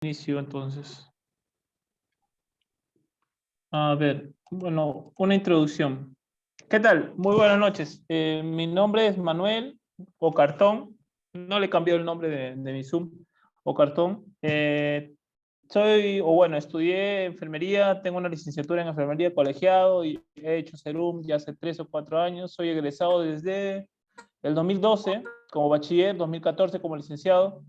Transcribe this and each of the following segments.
Inicio entonces. A ver, bueno, una introducción. ¿Qué tal? Muy buenas noches. Mi nombre es Manuel Ocartón. No le cambié el nombre de mi Zoom. Ocartón. Estudié enfermería, tengo una licenciatura en enfermería colegiado y he hecho Serum ya hace 3 o 4 años. Soy egresado desde el 2012 como bachiller, 2014 como licenciado.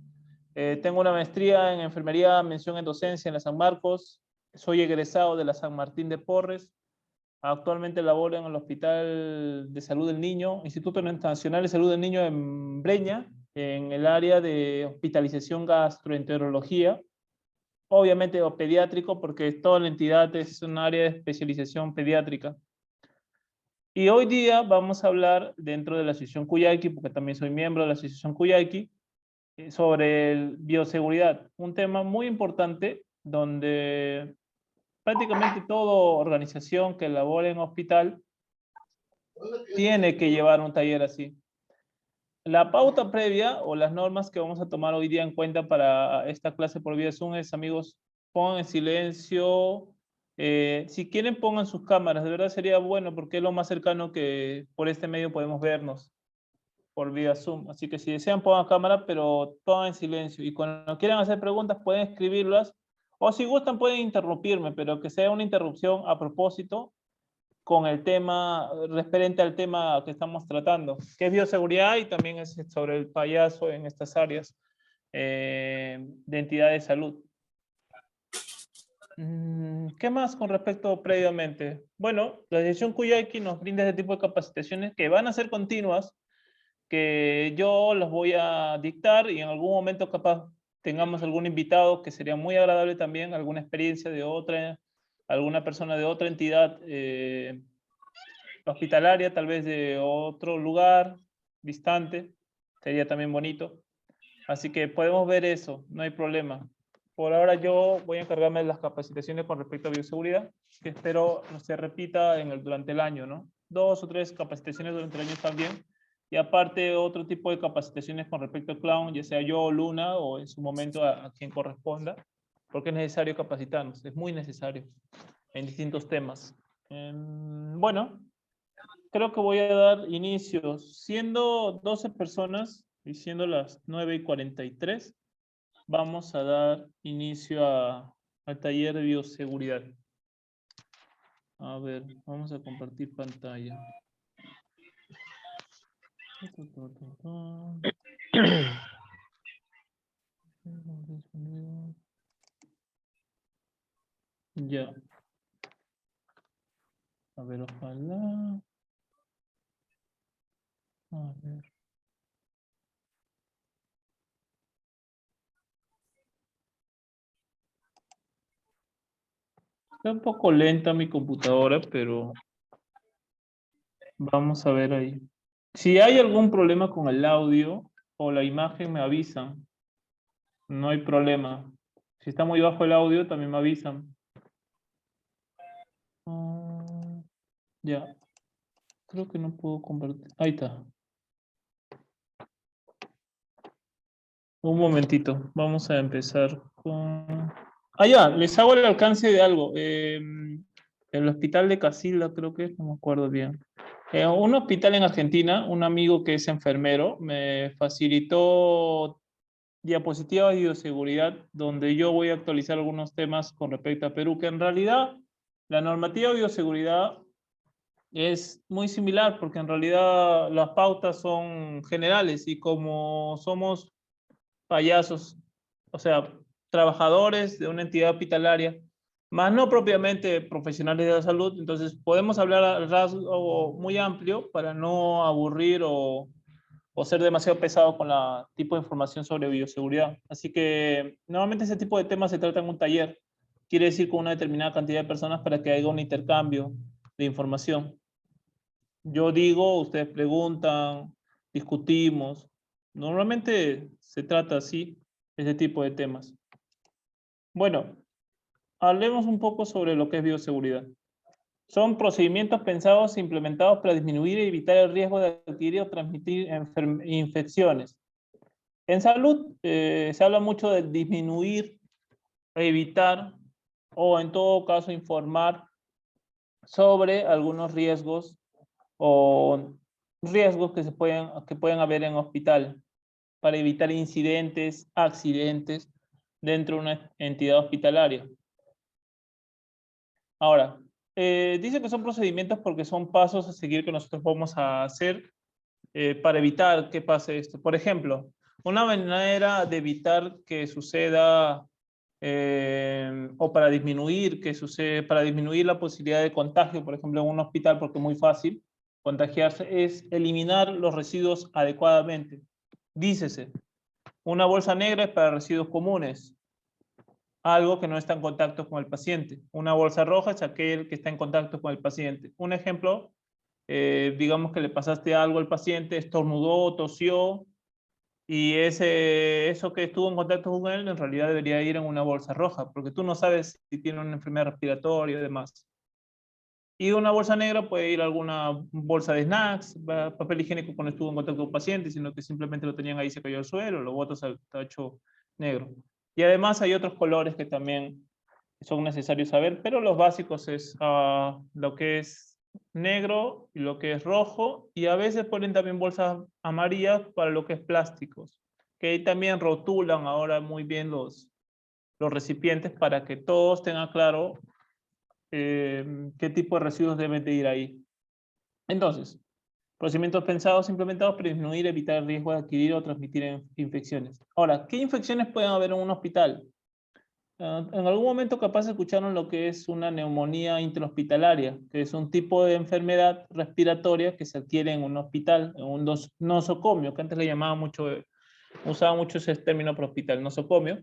Tengo una maestría en enfermería, mención en docencia en la San Marcos. Soy egresado de la San Martín de Porres. Actualmente laboro en el Hospital de Salud del Niño, Instituto Nacional de Salud del Niño en Breña, en el área de hospitalización gastroenterología. Obviamente o pediátrico, porque toda la entidad es un área de especialización pediátrica. Y hoy día vamos a hablar dentro de la Asociación Cuyayqui, porque también soy miembro de la Asociación Cuyayqui, sobre bioseguridad, un tema muy importante donde prácticamente toda organización que labore en hospital tiene que llevar un taller así. La pauta previa o las normas que vamos a tomar hoy día en cuenta para esta clase por vía Zoom es, amigos, pongan en silencio. Si quieren, pongan sus cámaras. De verdad sería bueno porque es lo más cercano que por este medio podemos vernos por vía Zoom. Así que si desean, pongan cámara, pero todo en silencio. Y cuando quieran hacer preguntas, pueden escribirlas. O si gustan, pueden interrumpirme, pero que sea una interrupción a propósito con el tema, referente al tema que estamos tratando, que es bioseguridad y también es sobre el payaso en estas áreas de entidad de salud. ¿Qué más con respecto previamente? Bueno, la Asociación Cuyayqui nos brinda este tipo de capacitaciones que van a ser continuas, que yo los voy a dictar y en algún momento capaz tengamos algún invitado que sería muy agradable también, alguna experiencia de otra, alguna persona de otra entidad hospitalaria, tal vez de otro lugar distante, sería también bonito. Así que podemos ver eso, no hay problema. Por ahora yo voy a encargarme de las capacitaciones con respecto a bioseguridad, que espero no se repita durante el año, ¿no? 2 o 3 capacitaciones durante el año también. Y aparte otro tipo de capacitaciones con respecto al clown, ya sea yo o Luna o en su momento a quien corresponda, porque es necesario capacitarnos, es muy necesario en distintos temas. Bueno, creo que voy a dar inicio. Siendo 12 personas y siendo las 9:43, vamos a dar inicio al taller de bioseguridad. A ver, vamos a compartir pantalla. Ya. A ver, ojalá. A ver. Está un poco lenta mi computadora, pero vamos a ver ahí. Si hay algún problema con el audio o la imagen, me avisan. No hay problema. Si está muy bajo el audio, también me avisan. Ya. Creo que no puedo compartir. Ahí está. Un momentito. Vamos a empezar con... Ya. Les hago el alcance de algo. El hospital de Casilda, creo que es, no me acuerdo bien. Un hospital en Argentina, un amigo que es enfermero, me facilitó diapositivas de bioseguridad donde yo voy a actualizar algunos temas con respecto a Perú, que en realidad la normativa de bioseguridad es muy similar porque en realidad las pautas son generales y como somos payasos, o sea, trabajadores de una entidad hospitalaria, más no propiamente profesionales de la salud, entonces podemos hablar al rasgo muy amplio para no aburrir o ser demasiado pesado con la tipo de información sobre bioseguridad. Así que normalmente ese tipo de temas se trata en un taller, quiere decir con una determinada cantidad de personas para que haya un intercambio de información. Yo digo, ustedes preguntan, discutimos. Normalmente se trata así, ese tipo de temas. Bueno, hablemos un poco sobre lo que es bioseguridad. Son procedimientos pensados e implementados para disminuir y evitar el riesgo de adquirir o transmitir infecciones. En salud se habla mucho de disminuir evitar o en todo caso informar sobre algunos riesgos o riesgos que pueden haber en hospital para evitar incidentes, accidentes dentro de una entidad hospitalaria. Ahora, dice que son procedimientos porque son pasos a seguir que nosotros vamos a hacer para evitar que pase esto. Por ejemplo, una manera de evitar que suceda o para disminuir para disminuir la posibilidad de contagio, por ejemplo, en un hospital, porque es muy fácil contagiarse, es eliminar los residuos adecuadamente. Dícese, una bolsa negra es para residuos comunes, algo que no está en contacto con el paciente. Una bolsa roja es aquel que está en contacto con el paciente. Un ejemplo, digamos que le pasaste algo al paciente, estornudó, tosió, y eso que estuvo en contacto con él en realidad debería ir en una bolsa roja, porque tú no sabes si tiene una enfermedad respiratoria y demás. Y una bolsa negra puede ir a alguna bolsa de snacks, papel higiénico cuando estuvo en contacto con un paciente, sino que simplemente lo tenían ahí, se cayó al suelo, lo botas al tacho negro. Y además hay otros colores que también son necesarios saber, pero los básicos es lo que es negro y lo que es rojo, y a veces ponen también bolsas amarillas para lo que es plásticos, que ahí también rotulan ahora muy bien los recipientes para que todos tengan claro qué tipo de residuos deben de ir ahí. Entonces, procedimientos pensados, implementados para disminuir y evitar el riesgo de adquirir o transmitir infecciones. Ahora, ¿qué infecciones pueden haber en un hospital? En algún momento capaz escucharon lo que es una neumonía intrahospitalaria, que es un tipo de enfermedad respiratoria que se adquiere en un hospital, en un nosocomio, que antes le llamaba mucho, usaba mucho ese término para hospital, nosocomio,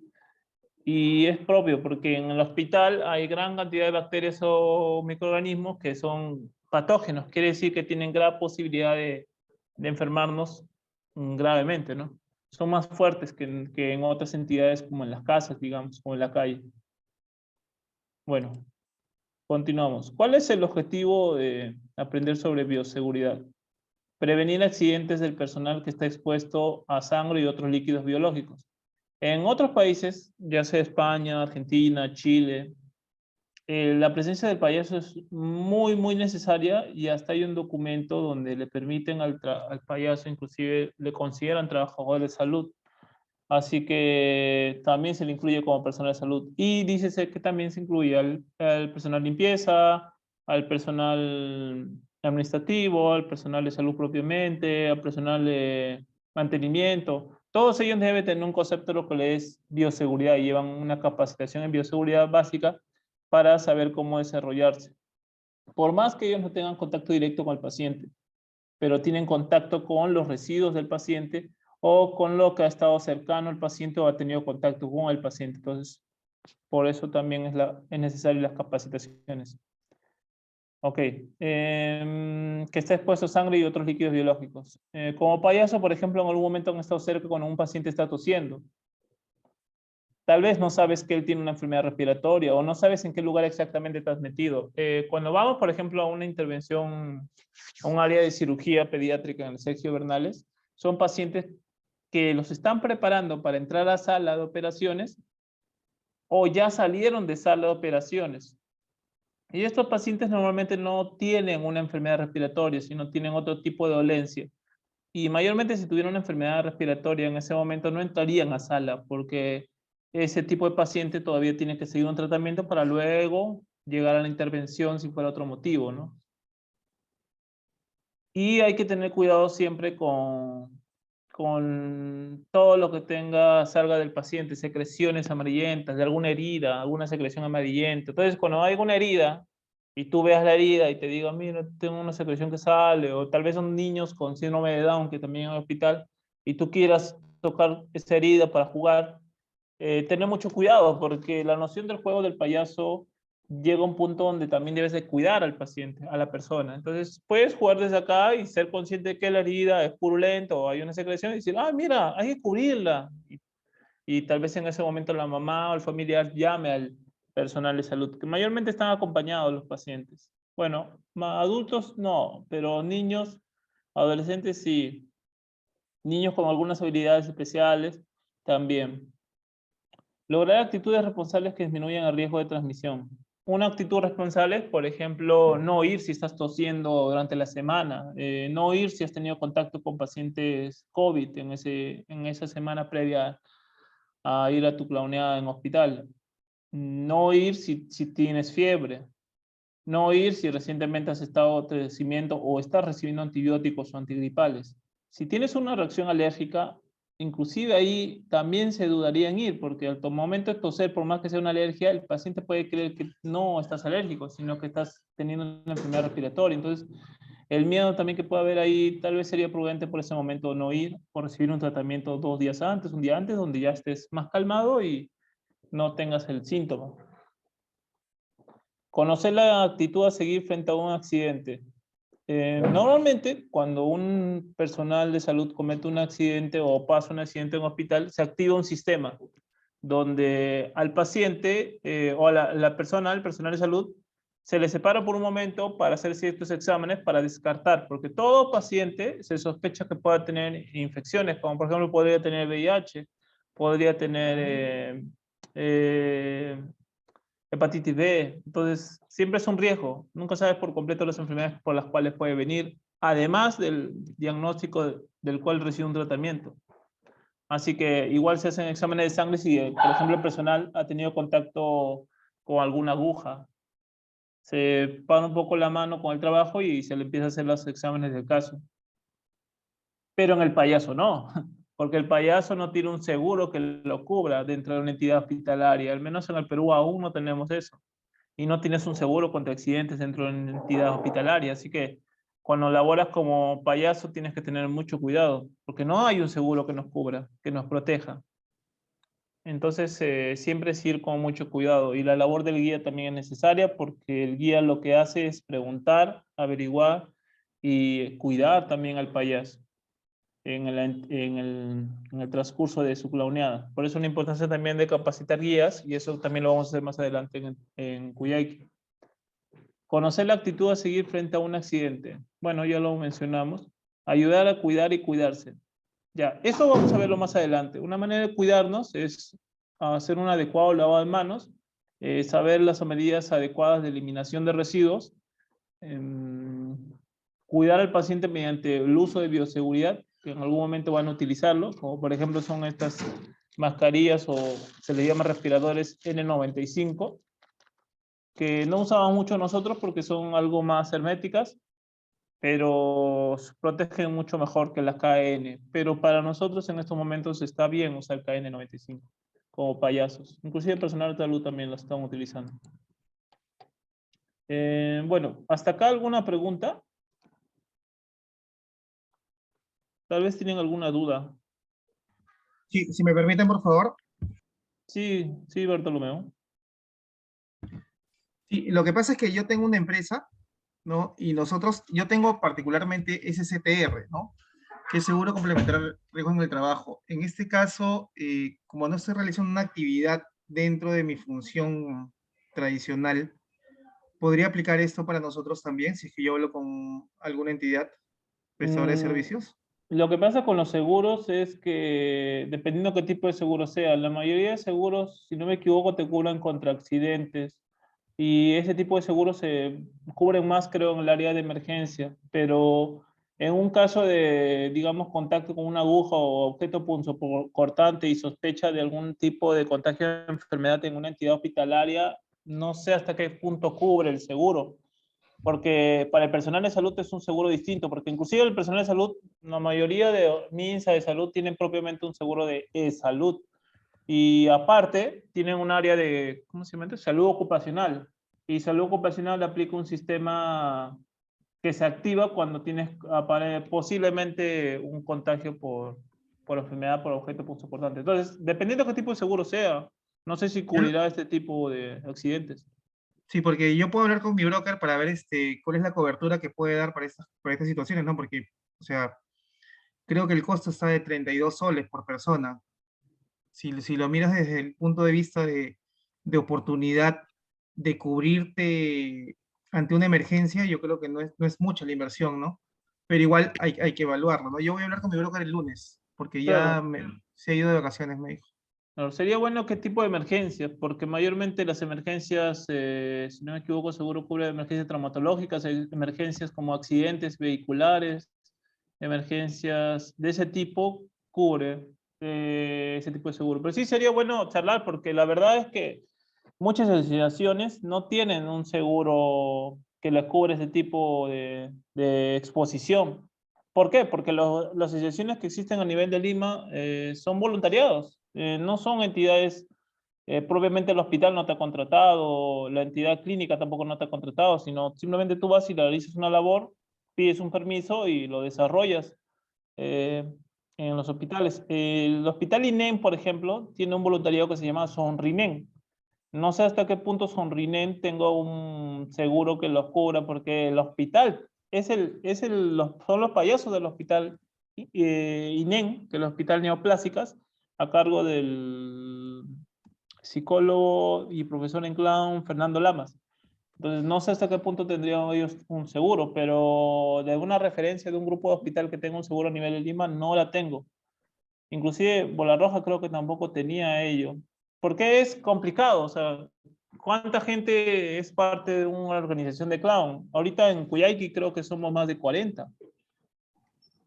y es propio porque en el hospital hay gran cantidad de bacterias o microorganismos que son patógenos, quiere decir que tienen gran posibilidad de enfermarnos gravemente, ¿no? Son más fuertes que en otras entidades como en las casas, digamos, o en la calle. Bueno, continuamos. ¿Cuál es el objetivo de aprender sobre bioseguridad? Prevenir accidentes del personal que está expuesto a sangre y otros líquidos biológicos. En otros países, ya sea España, Argentina, Chile, la presencia del payaso es muy, muy necesaria y hasta hay un documento donde le permiten al payaso, inclusive le consideran trabajador de salud. Así que también se le incluye como personal de salud. Y dícese que también se incluye al personal limpieza, al personal administrativo, al personal de salud propiamente, al personal de mantenimiento. Todos ellos deben tener un concepto de lo que le es bioseguridad y llevan una capacitación en bioseguridad básica para saber cómo desarrollarse. Por más que ellos no tengan contacto directo con el paciente, pero tienen contacto con los residuos del paciente o con lo que ha estado cercano al paciente o ha tenido contacto con el paciente. Entonces, por eso también es necesario las capacitaciones. Ok. Que está expuesto a sangre y otros líquidos biológicos. Como payaso, por ejemplo, en algún momento han estado cerca cuando un paciente está tosiendo. Tal vez no sabes que él tiene una enfermedad respiratoria o no sabes en qué lugar exactamente estás metido. Cuando vamos, por ejemplo, a una intervención, a un área de cirugía pediátrica en el Sergio Bernales, son pacientes que los están preparando para entrar a sala de operaciones o ya salieron de sala de operaciones. Y estos pacientes normalmente no tienen una enfermedad respiratoria, sino tienen otro tipo de dolencia. Y mayormente si tuvieran una enfermedad respiratoria en ese momento no entrarían a sala porque ese tipo de paciente todavía tiene que seguir un tratamiento para luego llegar a la intervención si fuera otro motivo, ¿no? Y hay que tener cuidado siempre con todo lo que salga del paciente, secreciones amarillentas, de alguna herida, alguna secreción amarillenta. Entonces, cuando hay alguna herida y tú veas la herida y te digan, mira, tengo una secreción que sale, o tal vez son niños con síndrome de Down que también en el hospital, y tú quieras tocar esa herida para jugar, tener mucho cuidado, porque la noción del juego del payaso llega a un punto donde también debes de cuidar al paciente, a la persona. Entonces, puedes jugar desde acá y ser consciente de que la herida es purulenta o hay una secreción y decir, ah, mira, hay que cubrirla. Y tal vez en ese momento la mamá o el familiar llame al personal de salud, que mayormente están acompañados los pacientes. Bueno, adultos no, pero niños, adolescentes sí. Niños con algunas habilidades especiales también. Lograr actitudes responsables que disminuyan el riesgo de transmisión. Una actitud responsable es, por ejemplo, no ir si estás tosiendo durante la semana, no ir si has tenido contacto con pacientes COVID en esa semana previa a ir a tu clowneada en hospital, no ir si tienes fiebre, no ir si recientemente has estado en tratamiento o estás recibiendo antibióticos o antigripales. Si tienes una reacción alérgica, inclusive ahí también se dudaría en ir, porque al momento de toser, por más que sea una alergia, el paciente puede creer que no estás alérgico, sino que estás teniendo una enfermedad respiratoria. Entonces, el miedo también que puede haber ahí, tal vez sería prudente por ese momento no ir, o recibir un tratamiento 2 días antes, un día antes, donde ya estés más calmado y no tengas el síntoma. Conocer la actitud a seguir frente a un accidente. Normalmente, cuando un personal de salud comete un accidente o pasa un accidente en un hospital, se activa un sistema donde al paciente o a la persona, al personal de salud, se le separa por un momento para hacer ciertos exámenes para descartar, porque todo paciente se sospecha que pueda tener infecciones, como por ejemplo podría tener VIH, podría tener eh, hepatitis B. Entonces, siempre es un riesgo. Nunca sabes por completo las enfermedades por las cuales puede venir, además del diagnóstico del cual recibe un tratamiento. Así que igual se hacen exámenes de sangre si, por ejemplo, el personal ha tenido contacto con alguna aguja. Se para un poco la mano con el trabajo y se le empieza a hacer los exámenes del caso. Pero en el payaso no, porque el payaso no tiene un seguro que lo cubra dentro de una entidad hospitalaria. Al menos en el Perú aún no tenemos eso. Y no tienes un seguro contra accidentes dentro de una entidad hospitalaria. Así que cuando laboras como payaso tienes que tener mucho cuidado, porque no hay un seguro que nos cubra, que nos proteja. Entonces, siempre es ir con mucho cuidado. Y la labor del guía también es necesaria porque el guía lo que hace es preguntar, averiguar y cuidar también al payaso en el transcurso de su clowneada. Por eso la importancia también de capacitar guías, y eso también lo vamos a hacer más adelante en Cuyaique. Conocer la actitud a seguir frente a un accidente. Bueno, ya lo mencionamos. Ayudar a cuidar y cuidarse. Ya, eso vamos a verlo más adelante. Una manera de cuidarnos es hacer un adecuado lavado de manos, saber las medidas adecuadas de eliminación de residuos, em, cuidar al paciente mediante el uso de bioseguridad, que en algún momento van a utilizarlo, como por ejemplo son estas mascarillas o se les llama respiradores N95, que no usamos mucho nosotros porque son algo más herméticas, pero protegen mucho mejor que las KN. Pero para nosotros en estos momentos está bien usar KN95 como payasos. Inclusive el personal de salud también lo están utilizando. Bueno, ¿hasta acá alguna pregunta? Tal vez tienen alguna duda. Sí, si me permiten, por favor. Sí, sí, Bartolomeo. Sí, lo que pasa es que yo tengo una empresa, ¿no? Y yo tengo particularmente SCTR, ¿no? Que es seguro complementar riesgo en el trabajo. En este caso, como no estoy realizando una actividad dentro de mi función tradicional, ¿podría aplicar esto para nosotros también, si es que yo hablo con alguna entidad prestadora de Mm, servicios? lo que pasa con los seguros es que, dependiendo qué tipo de seguro sea, la mayoría de seguros, si no me equivoco, te cubren contra accidentes. Y ese tipo de seguros se cubren más, creo, en el área de emergencia. Pero en un caso de, digamos, contacto con una aguja o objeto punzocortante y sospecha de algún tipo de contagio de enfermedad en una entidad hospitalaria, no sé hasta qué punto cubre el seguro, porque para el personal de salud es un seguro distinto, porque inclusive el personal de salud, la mayoría de MINSA de salud tienen propiamente un seguro de salud, y aparte tienen un área de, ¿cómo se llama? Salud ocupacional, y salud ocupacional aplica un sistema que se activa cuando tienes posiblemente un contagio por enfermedad por objeto punzocortante. Entonces, dependiendo de qué tipo de seguro sea, no sé si Yo- cubrirá este tipo de accidentes. Sí, porque yo puedo hablar con mi broker para ver cuál es la cobertura que puede dar para estas situaciones, ¿no? Porque, o sea, creo que el costo está de 32 soles por persona. Si lo miras desde el punto de vista de oportunidad de cubrirte ante una emergencia, yo creo que no es mucha la inversión, ¿no? Pero igual hay que evaluarlo, ¿no? Yo voy a hablar con mi broker el lunes, porque Claro. se ha ido de vacaciones, me dijo. Claro, sería bueno qué tipo de emergencias, porque mayormente las emergencias, si no me equivoco, seguro cubre emergencias traumatológicas, emergencias como accidentes vehiculares, emergencias de ese tipo, cubre ese tipo de seguro. Pero sí sería bueno charlar, porque la verdad es que muchas asociaciones no tienen un seguro que les cubre ese tipo de exposición. ¿Por qué? Porque las asociaciones que existen a nivel de Lima son voluntariados, no son entidades, propiamente el hospital no te ha contratado, la entidad clínica tampoco no te ha contratado, sino simplemente tú vas y realizas una labor, pides un permiso y lo desarrollas eh, en los hospitales. El hospital INEM, por ejemplo, tiene un voluntariado que se llama Sonrinen. No sé hasta qué punto Sonrinen tengo un seguro que los cubra, porque el hospital son los payasos del hospital INEM, que es el Hospital Neoplásicas, a cargo del psicólogo y profesor en clown Fernando Lamas. Entonces, no sé hasta qué punto tendrían ellos un seguro, pero de alguna referencia de un grupo de hospital que tenga un seguro a nivel de Lima, no la tengo. Inclusive Bola Roja creo que tampoco tenía ello. Porque es complicado, o sea, ¿cuánta gente es parte de una organización de clown? Ahorita en Cuyayqui creo que somos más de 40,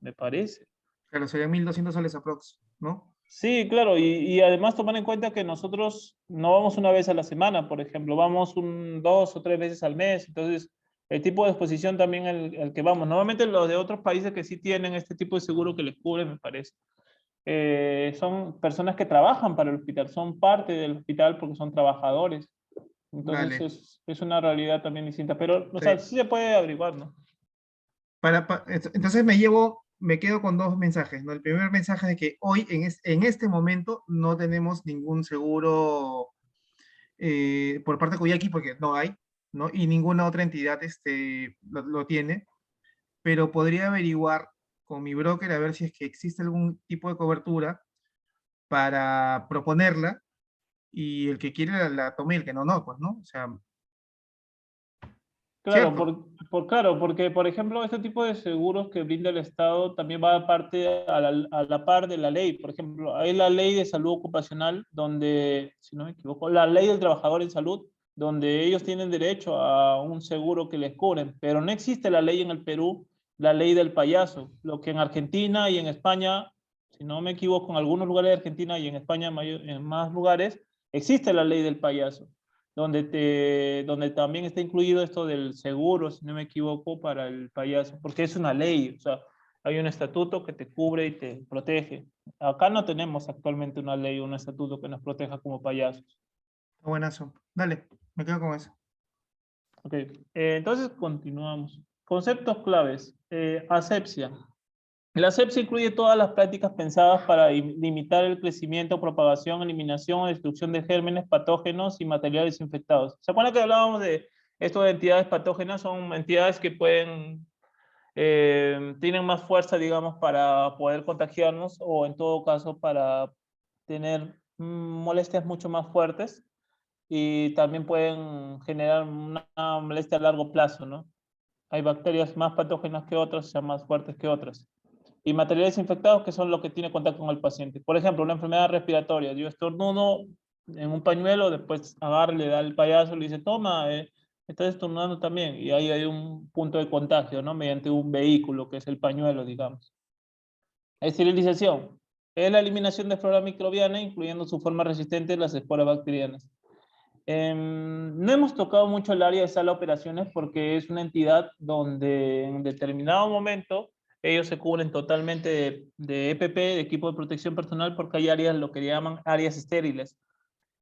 me parece. Claro, serían 1.200 soles aprox, ¿no? Sí, claro, y además tomar en cuenta que nosotros no vamos una vez a la semana, por ejemplo, vamos 2 o 3 veces al mes, entonces el tipo de exposición también el que vamos. Normalmente los de otros países que sí tienen este tipo de seguro que les cubre, me parece. Son personas que trabajan para el hospital, son parte del hospital porque son trabajadores. Entonces Dale. es una realidad también distinta, pero, o sea, Sí. sí se puede averiguar, ¿no? Entonces me quedo con dos mensajes, ¿no? El primer mensaje de que hoy, en este momento, no tenemos ningún seguro por parte de Kuyaki porque no hay, ¿no? Y ninguna otra entidad lo tiene, pero podría averiguar con mi broker a ver si es que existe algún tipo de cobertura para proponerla y el que quiere la tome y el que no, no, pues, ¿no? O sea, Claro, cierto. claro, porque, por ejemplo, este tipo de seguros que brinda el Estado también va aparte a la par de la ley. Por ejemplo, hay la ley de salud ocupacional, donde, si no me equivoco, la ley del trabajador en salud, donde ellos tienen derecho a un seguro que les cubren, pero no existe la ley en el Perú, la ley del payaso, lo que en Argentina y en España, si no me equivoco, en algunos lugares de Argentina y en España en más lugares, existe la ley del payaso donde también está incluido esto del seguro, si no me equivoco, para el payaso, porque es una ley, o sea, hay un estatuto que te cubre y te protege. Acá no tenemos actualmente una ley o un estatuto que nos proteja como payasos. Buenazo. Dale, me quedo con eso. Ok, entonces continuamos. Conceptos claves. Asepsia. La asepsia incluye todas las prácticas pensadas para limitar el crecimiento, propagación, eliminación o destrucción de gérmenes, patógenos y materiales infectados. ¿Se acuerdan que hablábamos de esto de entidades patógenas? Son entidades que tienen más fuerza, digamos, para poder contagiarnos o en todo caso para tener molestias mucho más fuertes y también pueden generar una molestia a largo plazo, ¿no? Hay bacterias más patógenas que otras, o sea, más fuertes que otras y materiales infectados que son los que tiene contacto con el paciente. Por ejemplo, una enfermedad respiratoria. Yo estornudo en un pañuelo, después agarra, le da el payaso, le dice, toma, estás estornudando también. Y ahí hay un punto de contagio, ¿no? Mediante un vehículo, que es el pañuelo, digamos. Esterilización. Es la eliminación de flora microbiana, incluyendo su forma resistente, las esporas bacterianas. No hemos tocado mucho el área de sala de operaciones porque es una entidad donde en determinado momento ellos se cubren totalmente de EPP, de equipo de protección personal, porque hay áreas, lo que llaman áreas estériles.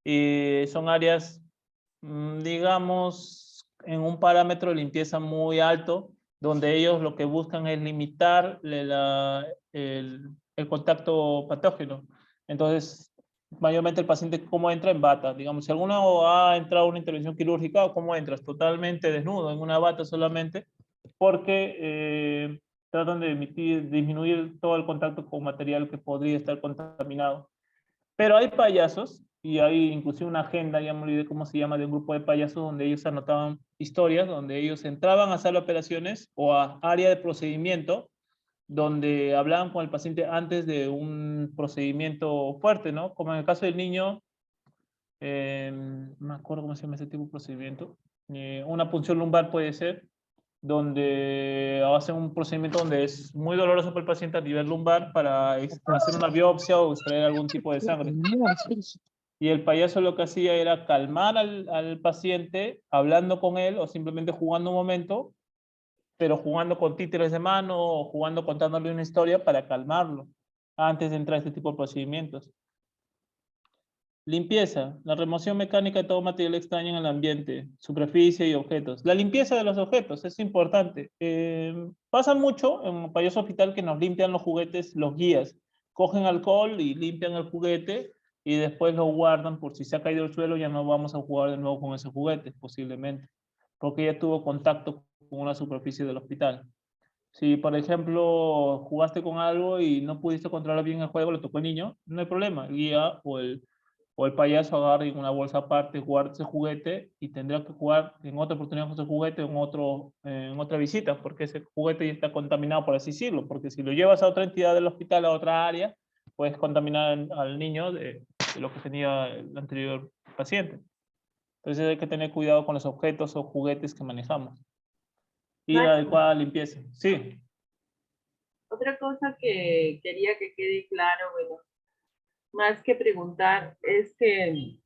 Y son áreas, digamos, en un parámetro de limpieza muy alto, donde ellos lo que buscan es limitar el contacto patógeno. Entonces, mayormente el paciente, ¿cómo entra? En bata. Digamos, si alguno ha entrado a una intervención quirúrgica, ¿cómo entras? Totalmente desnudo, en una bata solamente, porque tratan de disminuir todo el contacto con material que podría estar contaminado. Pero hay payasos, y hay inclusive una agenda, ya me olvidé cómo se llama, de un grupo de payasos donde ellos anotaban historias, donde ellos entraban a sala de operaciones o a área de procedimiento donde hablaban con el paciente antes de un procedimiento fuerte, ¿no? Como en el caso del niño, no me acuerdo cómo se llama ese tipo de procedimiento, una punción lumbar puede ser, donde hacen un procedimiento donde es muy doloroso para el paciente a nivel lumbar para hacer una biopsia o extraer algún tipo de sangre. Y el payaso lo que hacía era calmar al paciente hablando con él o simplemente jugando un momento, pero jugando con títeres de mano o jugando contándole una historia para calmarlo antes de entrar a este tipo de procedimientos. Limpieza, la remoción mecánica de todo material extraño en el ambiente, superficie y objetos. La limpieza de los objetos es importante. Pasa mucho en un payaso hospital que nos limpian los juguetes, los guías. Cogen alcohol y limpian el juguete y después lo guardan por si se ha caído al suelo, ya no vamos a jugar de nuevo con ese juguete, posiblemente, porque ya tuvo contacto con una superficie del hospital. Si, por ejemplo, jugaste con algo y no pudiste controlar bien el juego, le tocó al niño, no hay problema. El guía o el payaso agarre en una bolsa aparte, guarde ese juguete y tendrá que jugar en otra oportunidad con ese juguete en otra visita, porque ese juguete ya está contaminado, por así decirlo. Porque si lo llevas a otra entidad del hospital, a otra área, puedes contaminar al niño de lo que tenía el anterior paciente. Entonces hay que tener cuidado con los objetos o juguetes que manejamos. Y Max, adecuada limpieza. Sí. otra cosa que quería que quede claro, bueno, más que preguntar, es que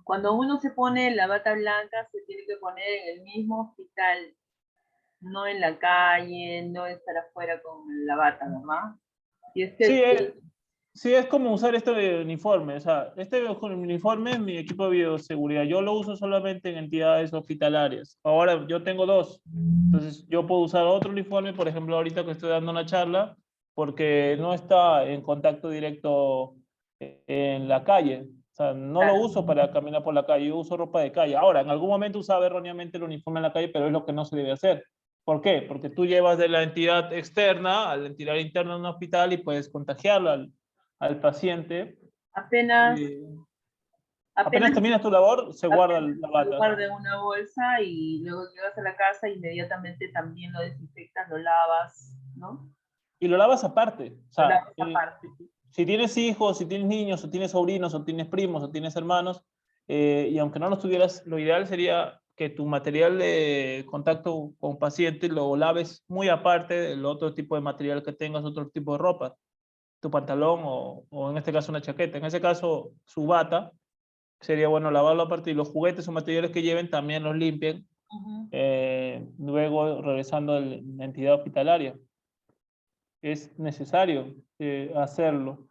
cuando uno se pone la bata blanca, se tiene que poner en el mismo hospital, no en la calle, no estar afuera con la bata, ¿verdad? Y es Sí, que sí, es como usar este uniforme. O sea, este uniforme es mi equipo de bioseguridad. Yo lo uso solamente en entidades hospitalarias. Ahora, yo tengo dos. Entonces, yo puedo usar otro uniforme, por ejemplo, ahorita que estoy dando una charla, porque no está en contacto directo en la calle. O sea, no lo claro, uso para caminar por la calle, yo uso ropa de calle. Ahora, en algún momento usaba erróneamente el uniforme en la calle, pero es lo que no se debe hacer. ¿Por qué? Porque tú llevas de la entidad externa a la entidad interna de un hospital y puedes contagiarlo al paciente. apenas, Eh, apenas apenas, terminas tu labor, se guarda apenas la lo bata. guardas en una bolsa y luego llegas a la casa, inmediatamente también lo desinfectas, lo lavas, ¿no? Y lo lavas aparte. O Lo sea, lavas aparte. si tienes hijos, si tienes niños, o tienes sobrinos, o tienes primos, o tienes hermanos, y aunque no los tuvieras, lo ideal sería que tu material de contacto con paciente lo laves muy aparte del otro tipo de material que tengas, otro tipo de ropa, tu pantalón o en este caso una chaqueta. En ese caso, su bata, sería bueno lavarlo aparte y los juguetes o materiales que lleven también los limpien, Ujú. luego regresando a la entidad hospitalaria. Es necesario hacerlo.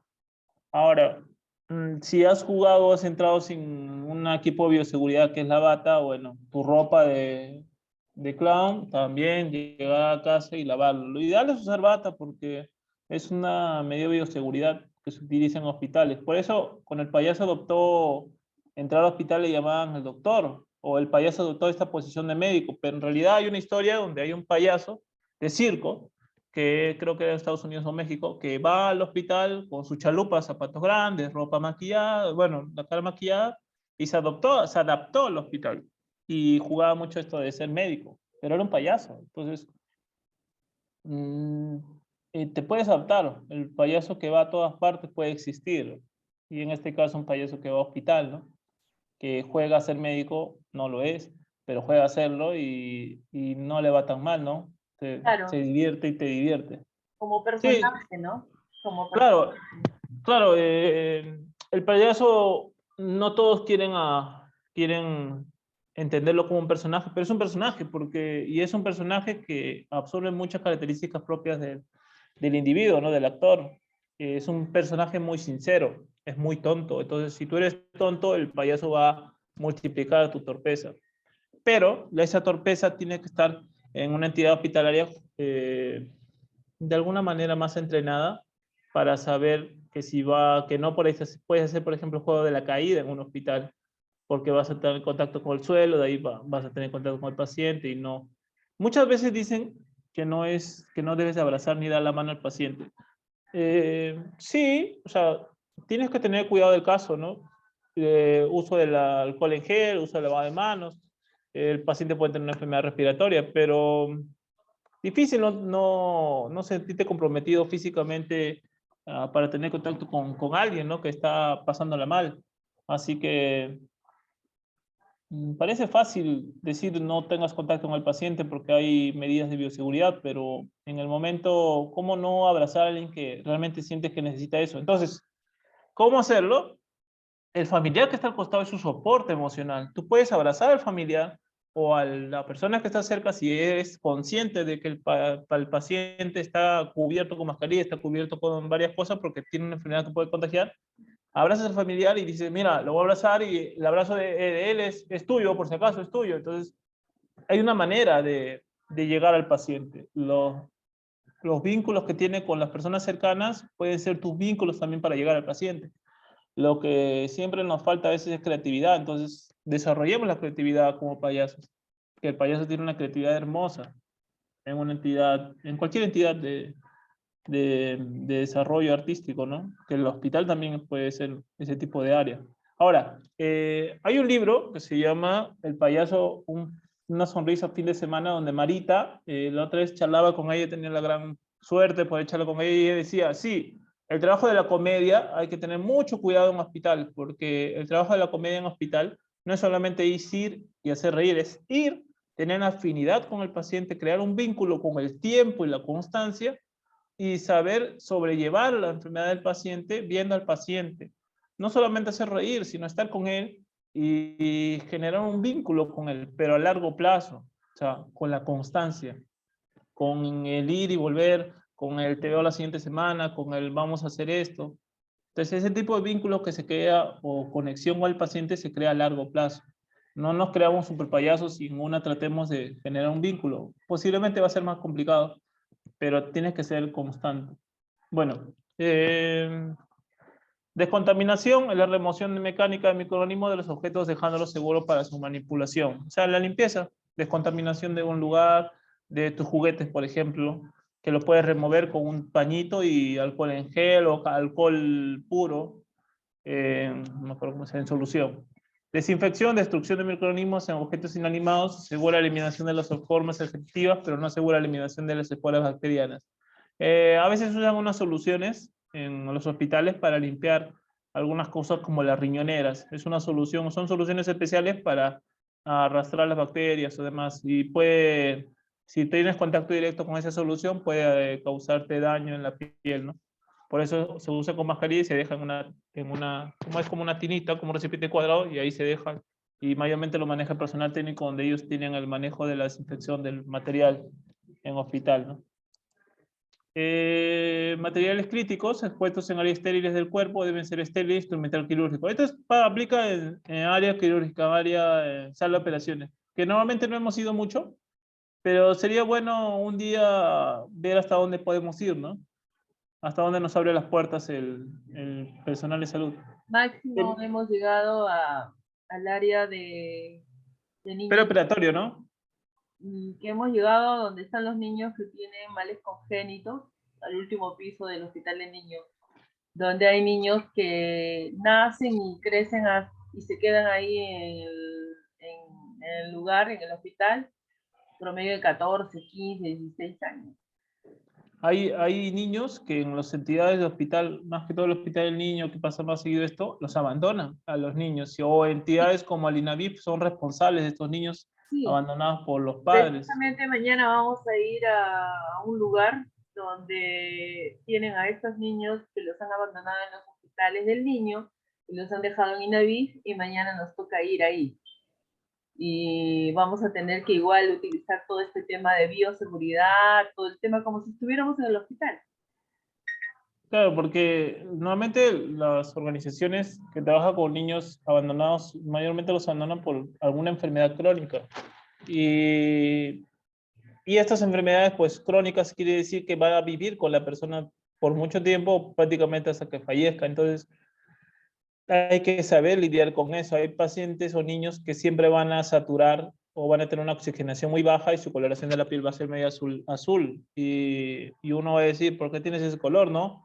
Ahora, si has jugado o has entrado sin un equipo de bioseguridad que es la bata, bueno, tu ropa de clown, también llegar a casa y lavarlo. Lo ideal es usar bata porque es una medida de bioseguridad que se utiliza en hospitales. Por eso, con el payaso adoptó entrar al hospital le llamaban el doctor, o el payaso adoptó esta posición de médico, pero en realidad hay una historia donde hay un payaso de circo que creo que era de Estados Unidos o México, que va al hospital con su chalupa, zapatos grandes, ropa maquillada, bueno, la cara maquillada, y se adaptó al hospital. Y jugaba mucho esto de ser médico, pero era un payaso. Entonces, mm, te puedes adaptar. El payaso que va a todas partes puede existir. Y en este caso, un payaso que va a hospital, ¿no? Que juega a ser médico, no lo es, pero juega a hacerlo y no le va tan mal, ¿no? Se Claro, divierte y te divierte. como Sí, personaje, ¿no? Como personaje. claro, claro. El payaso, no todos quieren entenderlo como un personaje, pero es un personaje, y es un personaje que absorbe muchas características propias del individuo, ¿no? Del actor. Es un personaje muy sincero, es muy tonto. Entonces, si tú eres tonto, el payaso va a multiplicar tu torpeza. Pero esa torpeza tiene que estar en una entidad hospitalaria de alguna manera más entrenada para saber que si va, que no por ahí puedes hacer, por ejemplo, el juego de la caída en un hospital, porque vas a tener contacto con el suelo, de ahí vas a tener contacto con el paciente y no. Muchas veces dicen que no debes de abrazar ni dar la mano al paciente. Sí, o sea, tienes que tener cuidado del caso, ¿no? Uso del alcohol en gel, uso de lavado de manos. El paciente puede tener una enfermedad respiratoria, pero difícil no sentirte comprometido físicamente para tener contacto con alguien, ¿no? Que está pasándola mal. Así que parece fácil decir no tengas contacto con el paciente porque hay medidas de bioseguridad, pero en el momento, ¿cómo no abrazar a alguien que realmente sientes que necesita eso? Entonces, ¿cómo hacerlo? El familiar que está al costado es su soporte emocional. Tú puedes abrazar al familiar o a la persona que está cerca si eres consciente de que el paciente está cubierto con mascarilla, está cubierto con varias cosas porque tiene una enfermedad que puede contagiar. Abrazas al familiar y dices, mira, lo voy a abrazar y el abrazo de él es tuyo, por si acaso es tuyo. Entonces, hay una manera de llegar al paciente. Los vínculos que tiene con las personas cercanas pueden ser tus vínculos también para llegar al paciente. Lo que siempre nos falta a veces es creatividad, entonces desarrollemos la creatividad como payasos, que el payaso tiene una creatividad hermosa en una entidad, en cualquier entidad de desarrollo artístico, ¿no? Que el hospital también puede ser ese tipo de área. Ahora, hay un libro que se llama El payaso, una sonrisa fin de semana, donde Marita, la otra vez charlaba con ella, tenía la gran suerte de poder charlar con ella, y ella decía, sí, el trabajo de la comedia hay que tener mucho cuidado en hospital, porque el trabajo de la comedia en hospital no es solamente ir y hacer reír, es ir, tener afinidad con el paciente, crear un vínculo con el tiempo y la constancia, y saber sobrellevar la enfermedad del paciente viendo al paciente. No solamente hacer reír, sino estar con él y generar un vínculo con él, pero a largo plazo, o sea, con la constancia, con el ir y volver, con el te veo la siguiente semana, con el vamos a hacer esto. Entonces, ese tipo de vínculo que se crea o conexión con el paciente se crea a largo plazo. No nos creamos super payasos y en una tratemos de generar un vínculo. Posiblemente va a ser más complicado, pero tienes que ser constante. Bueno, descontaminación es la remoción mecánica de microorganismos de los objetos dejándolos seguros para su manipulación. O sea, la limpieza, descontaminación de un lugar, de tus juguetes, por ejemplo, que lo puedes remover con un pañito y alcohol en gel o alcohol puro, no me acuerdo cómo se llama, en solución. Desinfección, destrucción de microorganismos en objetos inanimados, asegura la eliminación de las formas efectivas, pero no asegura la eliminación de las esporas bacterianas. A veces usan unas soluciones en los hospitales para limpiar algunas cosas como las riñoneras. Es una solución, son soluciones especiales para arrastrar las bacterias o demás. Y puede, si tienes contacto directo con esa solución, puede causarte daño en la piel, ¿no? Por eso se usa con mascarilla y se deja como es como una tinita, como un recipiente cuadrado, y ahí se deja. Y mayormente lo maneja el personal técnico, donde ellos tienen el manejo de la desinfección del material en hospital, ¿no? Materiales críticos expuestos en áreas estériles del cuerpo deben ser estériles, instrumental quirúrgico. Esto aplica en área quirúrgica, área sala de operaciones, que normalmente no hemos ido mucho, pero sería bueno un día ver hasta dónde podemos ir, ¿no? Hasta dónde nos abre las puertas el personal de salud. Máximo hemos llegado al área de Pero niños, operatorio, ¿no? que hemos llegado donde están los niños que tienen males congénitos, al último piso del hospital de niños, donde hay niños que nacen y crecen y se quedan ahí en el lugar, en el hospital, promedio de 14, 15, 16 años. Hay niños que en las entidades de hospital, más que todo el hospital del niño, que pasa más seguido esto, los abandonan a los niños. O entidades como el INAVIF son responsables de estos niños Sí, abandonados por los padres. precisamente mañana vamos a ir a un lugar donde tienen a estos niños que los han abandonado en los hospitales del niño y los han dejado en INAVIF, y mañana nos toca ir ahí. Y vamos a tener que igual utilizar todo este tema de bioseguridad, todo el tema como si estuviéramos en el hospital. Claro, porque normalmente las organizaciones que trabajan con niños abandonados, mayormente los abandonan por alguna enfermedad crónica. Y estas enfermedades, pues crónicas, quiere decir que va a vivir con la persona por mucho tiempo, prácticamente hasta que fallezca. Entonces, hay que saber lidiar con eso. Hay pacientes o niños que siempre van a saturar o van a tener una oxigenación muy baja y su coloración de la piel va a ser medio azul. Y uno va a decir, ¿por qué tienes ese color, no?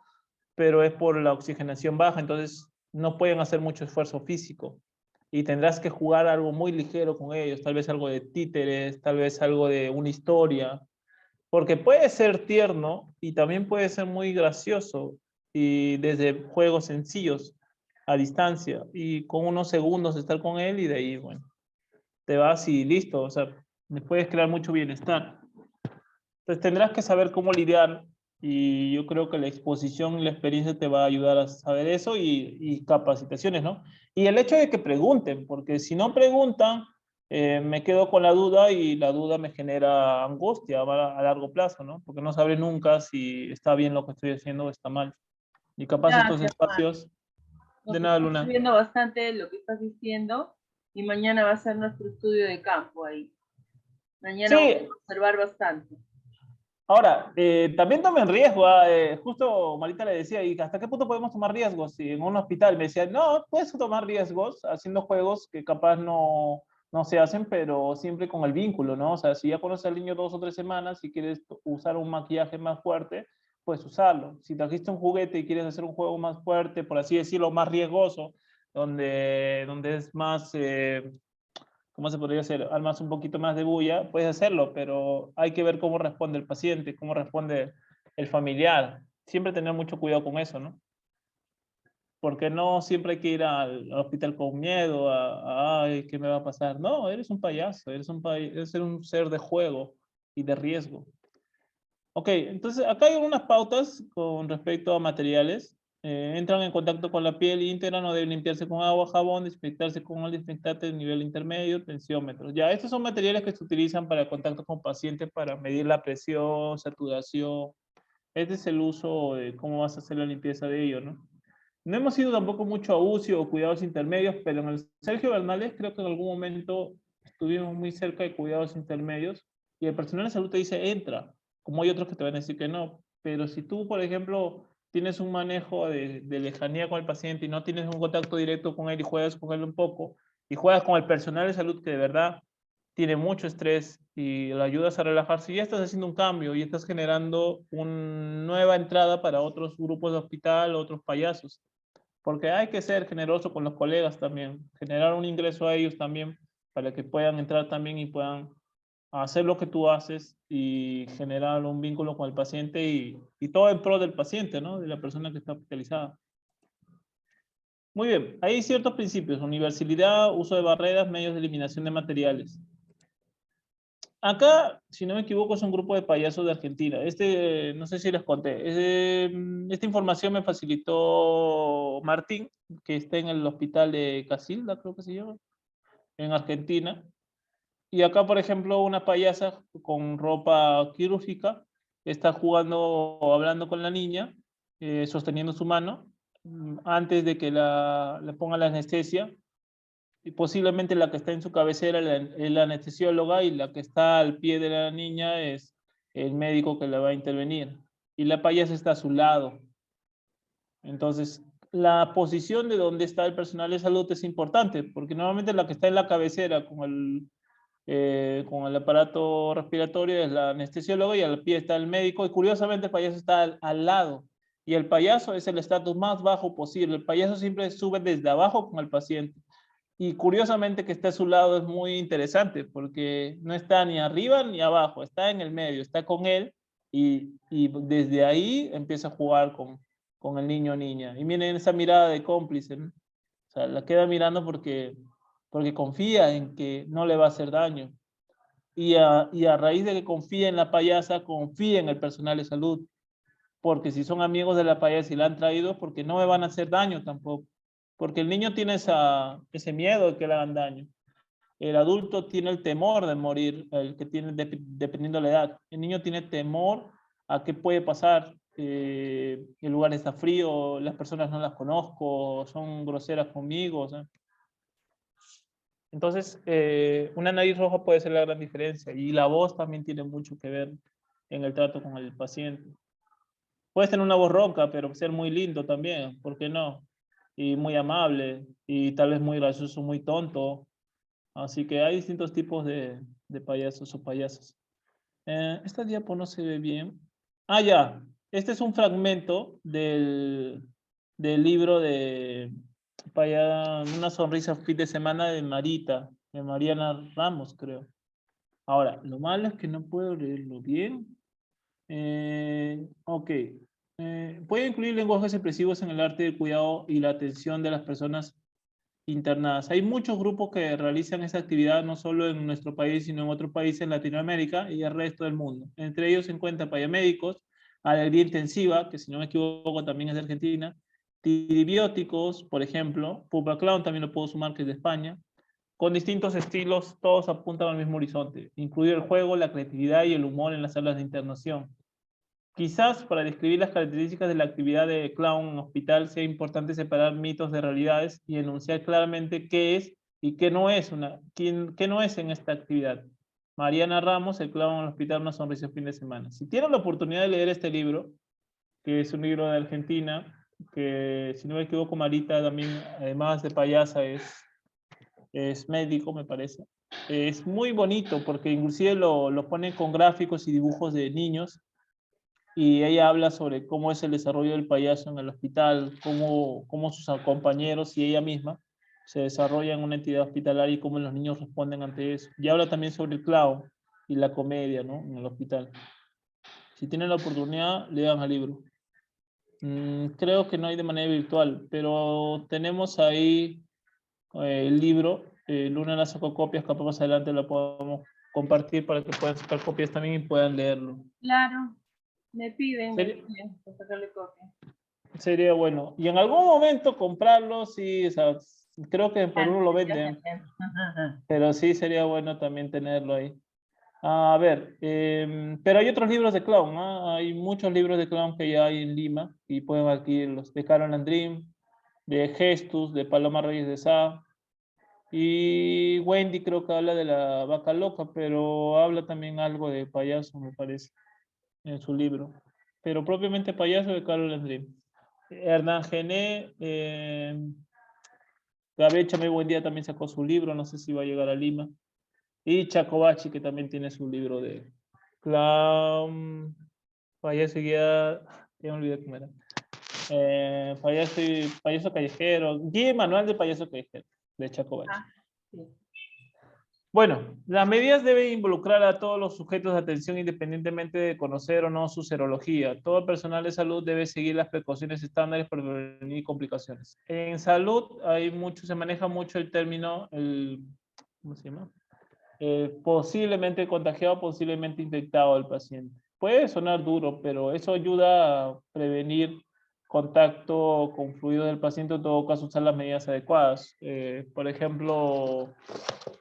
Pero es por la oxigenación baja, entonces no pueden hacer mucho esfuerzo físico. Y tendrás que jugar algo muy ligero con ellos, tal vez algo de títeres, tal vez algo de una historia, Porque puede ser tierno y también puede ser muy gracioso y desde juegos sencillos a distancia y con unos segundos estar con él y de ahí, bueno, te vas y listo, o sea, le puedes crear mucho bienestar. Entonces tendrás que saber cómo lidiar y yo creo que la exposición y la experiencia te va a ayudar a saber eso y capacitaciones, ¿no? Y el hecho de que pregunten, porque si no preguntan, me quedo con la duda y la duda me genera angustia a largo plazo, ¿no? Porque no sabré nunca si está bien lo que estoy haciendo o está mal. Y capaz estos Gracias, Juan. espacios, de Nos nada, está Luna. sirviendo bastante lo que estás diciendo y mañana va a ser nuestro estudio de campo ahí. Mañana vamos Sí, a observar bastante. ahora, también tomen riesgo. Justo Marita le decía, ¿y hasta qué punto podemos tomar riesgos? Si en un hospital me decía, no, puedes tomar riesgos haciendo juegos que capaz no se hacen, pero siempre con el vínculo, ¿no? O sea, si ya conoces al niño 2 o 3 semanas y quieres usar un maquillaje más fuerte, puedes usarlo. Si trajiste un juguete y quieres hacer un juego más fuerte, por así decirlo, más riesgoso, donde es más... ¿cómo se podría hacer? Armas un poquito más de bulla, puedes hacerlo, pero hay que ver cómo responde el paciente, cómo responde el familiar. Siempre tener mucho cuidado con eso, ¿no? Porque no siempre hay que ir al hospital con miedo, ay, ¿qué me va a pasar? No, eres un payaso, eres un ser de juego y de riesgo. Ok, entonces acá hay unas pautas con respecto a materiales. Entran en contacto con la piel íntegra, no deben limpiarse con agua, jabón, desinfectarse con el desinfectante de nivel intermedio, tensiómetro. Ya, estos son materiales que se utilizan para el contacto con pacientes para medir la presión, saturación. Este es el uso de cómo vas a hacer la limpieza de ello, ¿no? No hemos ido tampoco mucho a UCI o cuidados intermedios, pero en el Sergio Bernales creo que en algún momento estuvimos muy cerca de cuidados intermedios y el personal de salud te dice entra, como hay otros que te van a decir que no. Pero si tú, por ejemplo, tienes un manejo de lejanía con el paciente y no tienes un contacto directo con él y juegas con él un poco y juegas con el personal de salud que de verdad tiene mucho estrés y le ayudas a relajarse, ya estás haciendo un cambio y estás generando una nueva entrada para otros grupos de hospital, otros payasos. Porque hay que ser generoso con los colegas también, generar un ingreso a ellos también para que puedan entrar también y puedan hacer lo que tú haces y generar un vínculo con el paciente y todo en pro del paciente, ¿no? De la persona que está hospitalizada. Muy bien, hay ciertos principios, universalidad, uso de barreras, medios de eliminación de materiales. Acá, si no me equivoco, es un grupo de payasos de Argentina. No sé si les conté. Esta información me facilitó Martín, que está en el hospital de Casilda, creo que se llama, en Argentina. Y acá, por ejemplo, una payasa con ropa quirúrgica está jugando o hablando con la niña, sosteniendo su mano, antes de que le ponga la anestesia y posiblemente la que está en su cabecera es la anestesióloga y la que está al pie de la niña es el médico que la va a intervenir. Y la payasa está a su lado. Entonces, la posición de donde está el personal de salud es importante, porque normalmente la que está en la cabecera con el aparato respiratorio es la anestesióloga y al pie está el médico y curiosamente el payaso está al lado. Y el payaso es el estatus más bajo posible. El payaso siempre sube desde abajo con el paciente. Y curiosamente que esté a su lado es muy interesante porque no está ni arriba ni abajo, está en el medio, está con él y desde ahí empieza a jugar con el niño o niña. Y miren esa mirada de cómplice, ¿no? O sea, la queda mirando porque confía en que no le va a hacer daño. Y a raíz de que confía en la payasa, confía en el personal de salud. Porque si son amigos de la payasa y la han traído, porque no me van a hacer daño tampoco. Porque el niño tiene ese miedo de que le hagan daño. El adulto tiene el temor de morir, el que tiene, dependiendo de la edad. El niño tiene temor a qué puede pasar. El lugar está frío, las personas no las conozco, son groseras conmigo. O sea. Entonces, una nariz roja puede ser la gran diferencia. Y la voz también tiene mucho que ver en el trato con el paciente. Puedes tener una voz ronca, pero ser muy lindo también, ¿por qué no? Y muy amable, y tal vez muy gracioso, muy tonto. Así que hay distintos tipos de payasos o payasas. Esta diapo no se ve bien. Ah, ya. Este es un fragmento del libro de Una sonrisa fin de semana de Marita, de Mariana Ramos, creo. Ahora, lo malo es que no puedo leerlo bien. Ok. Puede incluir lenguajes expresivos en el arte del cuidado y la atención de las personas internadas. Hay muchos grupos que realizan esa actividad no solo en nuestro país, sino en otros países en Latinoamérica y el resto del mundo. Entre ellos se encuentran payamédicos, alegría intensiva, que si no me equivoco también es de Argentina, tiribióticos, por ejemplo, Pupa Clown también lo puedo sumar, que es de España, con distintos estilos, todos apuntan al mismo horizonte, incluir el juego, la creatividad y el humor en las salas de internación. Quizás para describir las características de la actividad de clown en hospital sea importante separar mitos de realidades y enunciar claramente qué es y qué no es, qué no es en esta actividad. Mariana Ramos, el clown en el hospital, una sonrisa el fin de semana. Si tienen la oportunidad de leer este libro, que es un libro de Argentina, que si no me equivoco Marita también, además de payasa, es médico, me parece. Es muy bonito porque inclusive lo pone con gráficos y dibujos de niños y ella habla sobre cómo es el desarrollo del payaso en el hospital, cómo sus compañeros y ella misma se desarrollan en una entidad hospitalaria y cómo los niños responden ante eso. Y habla también sobre el clown y la comedia, ¿no? En el hospital. Si tienen la oportunidad, lean el libro. Creo que no hay de manera virtual, pero tenemos ahí el libro. Luna la sacó copias, capaz más adelante la podemos compartir para que puedan sacar copias también y puedan leerlo. Claro, me piden para sacarle copia. Sería bueno. Y en algún momento comprarlo, sí, o sea, creo que en Perú lo venden, pero sí sería bueno también tenerlo ahí. A ver, pero hay otros libros de clown, ¿no? Hay muchos libros de clown que ya hay en Lima y pueden adquirirlos. De Carol and Dream, de Gestus, de Paloma Reyes de Sá. Y Wendy creo que habla de la vaca loca, pero habla también algo de payaso, me parece, en su libro. Pero propiamente payaso de Carol and Dream. Hernán Gené, Gabriel Chamé Buendía también sacó su libro, no sé si va a llegar a Lima. Y Chacobachi, que también tiene su libro de clown, payaso y guía, ya me olvidé cómo era. Payaso callejero, guía y manual de payaso callejero, de Chacobachi. Sí. Bueno, las medidas deben involucrar a todos los sujetos de atención independientemente de conocer o no su serología. Todo el personal de salud debe seguir las precauciones estándares para prevenir complicaciones. En salud se maneja mucho el término, ¿cómo se llama? Posiblemente contagiado, posiblemente infectado el paciente. Puede sonar duro, pero eso ayuda a prevenir contacto con fluidos del paciente, en todo caso usar las medidas adecuadas. Por ejemplo,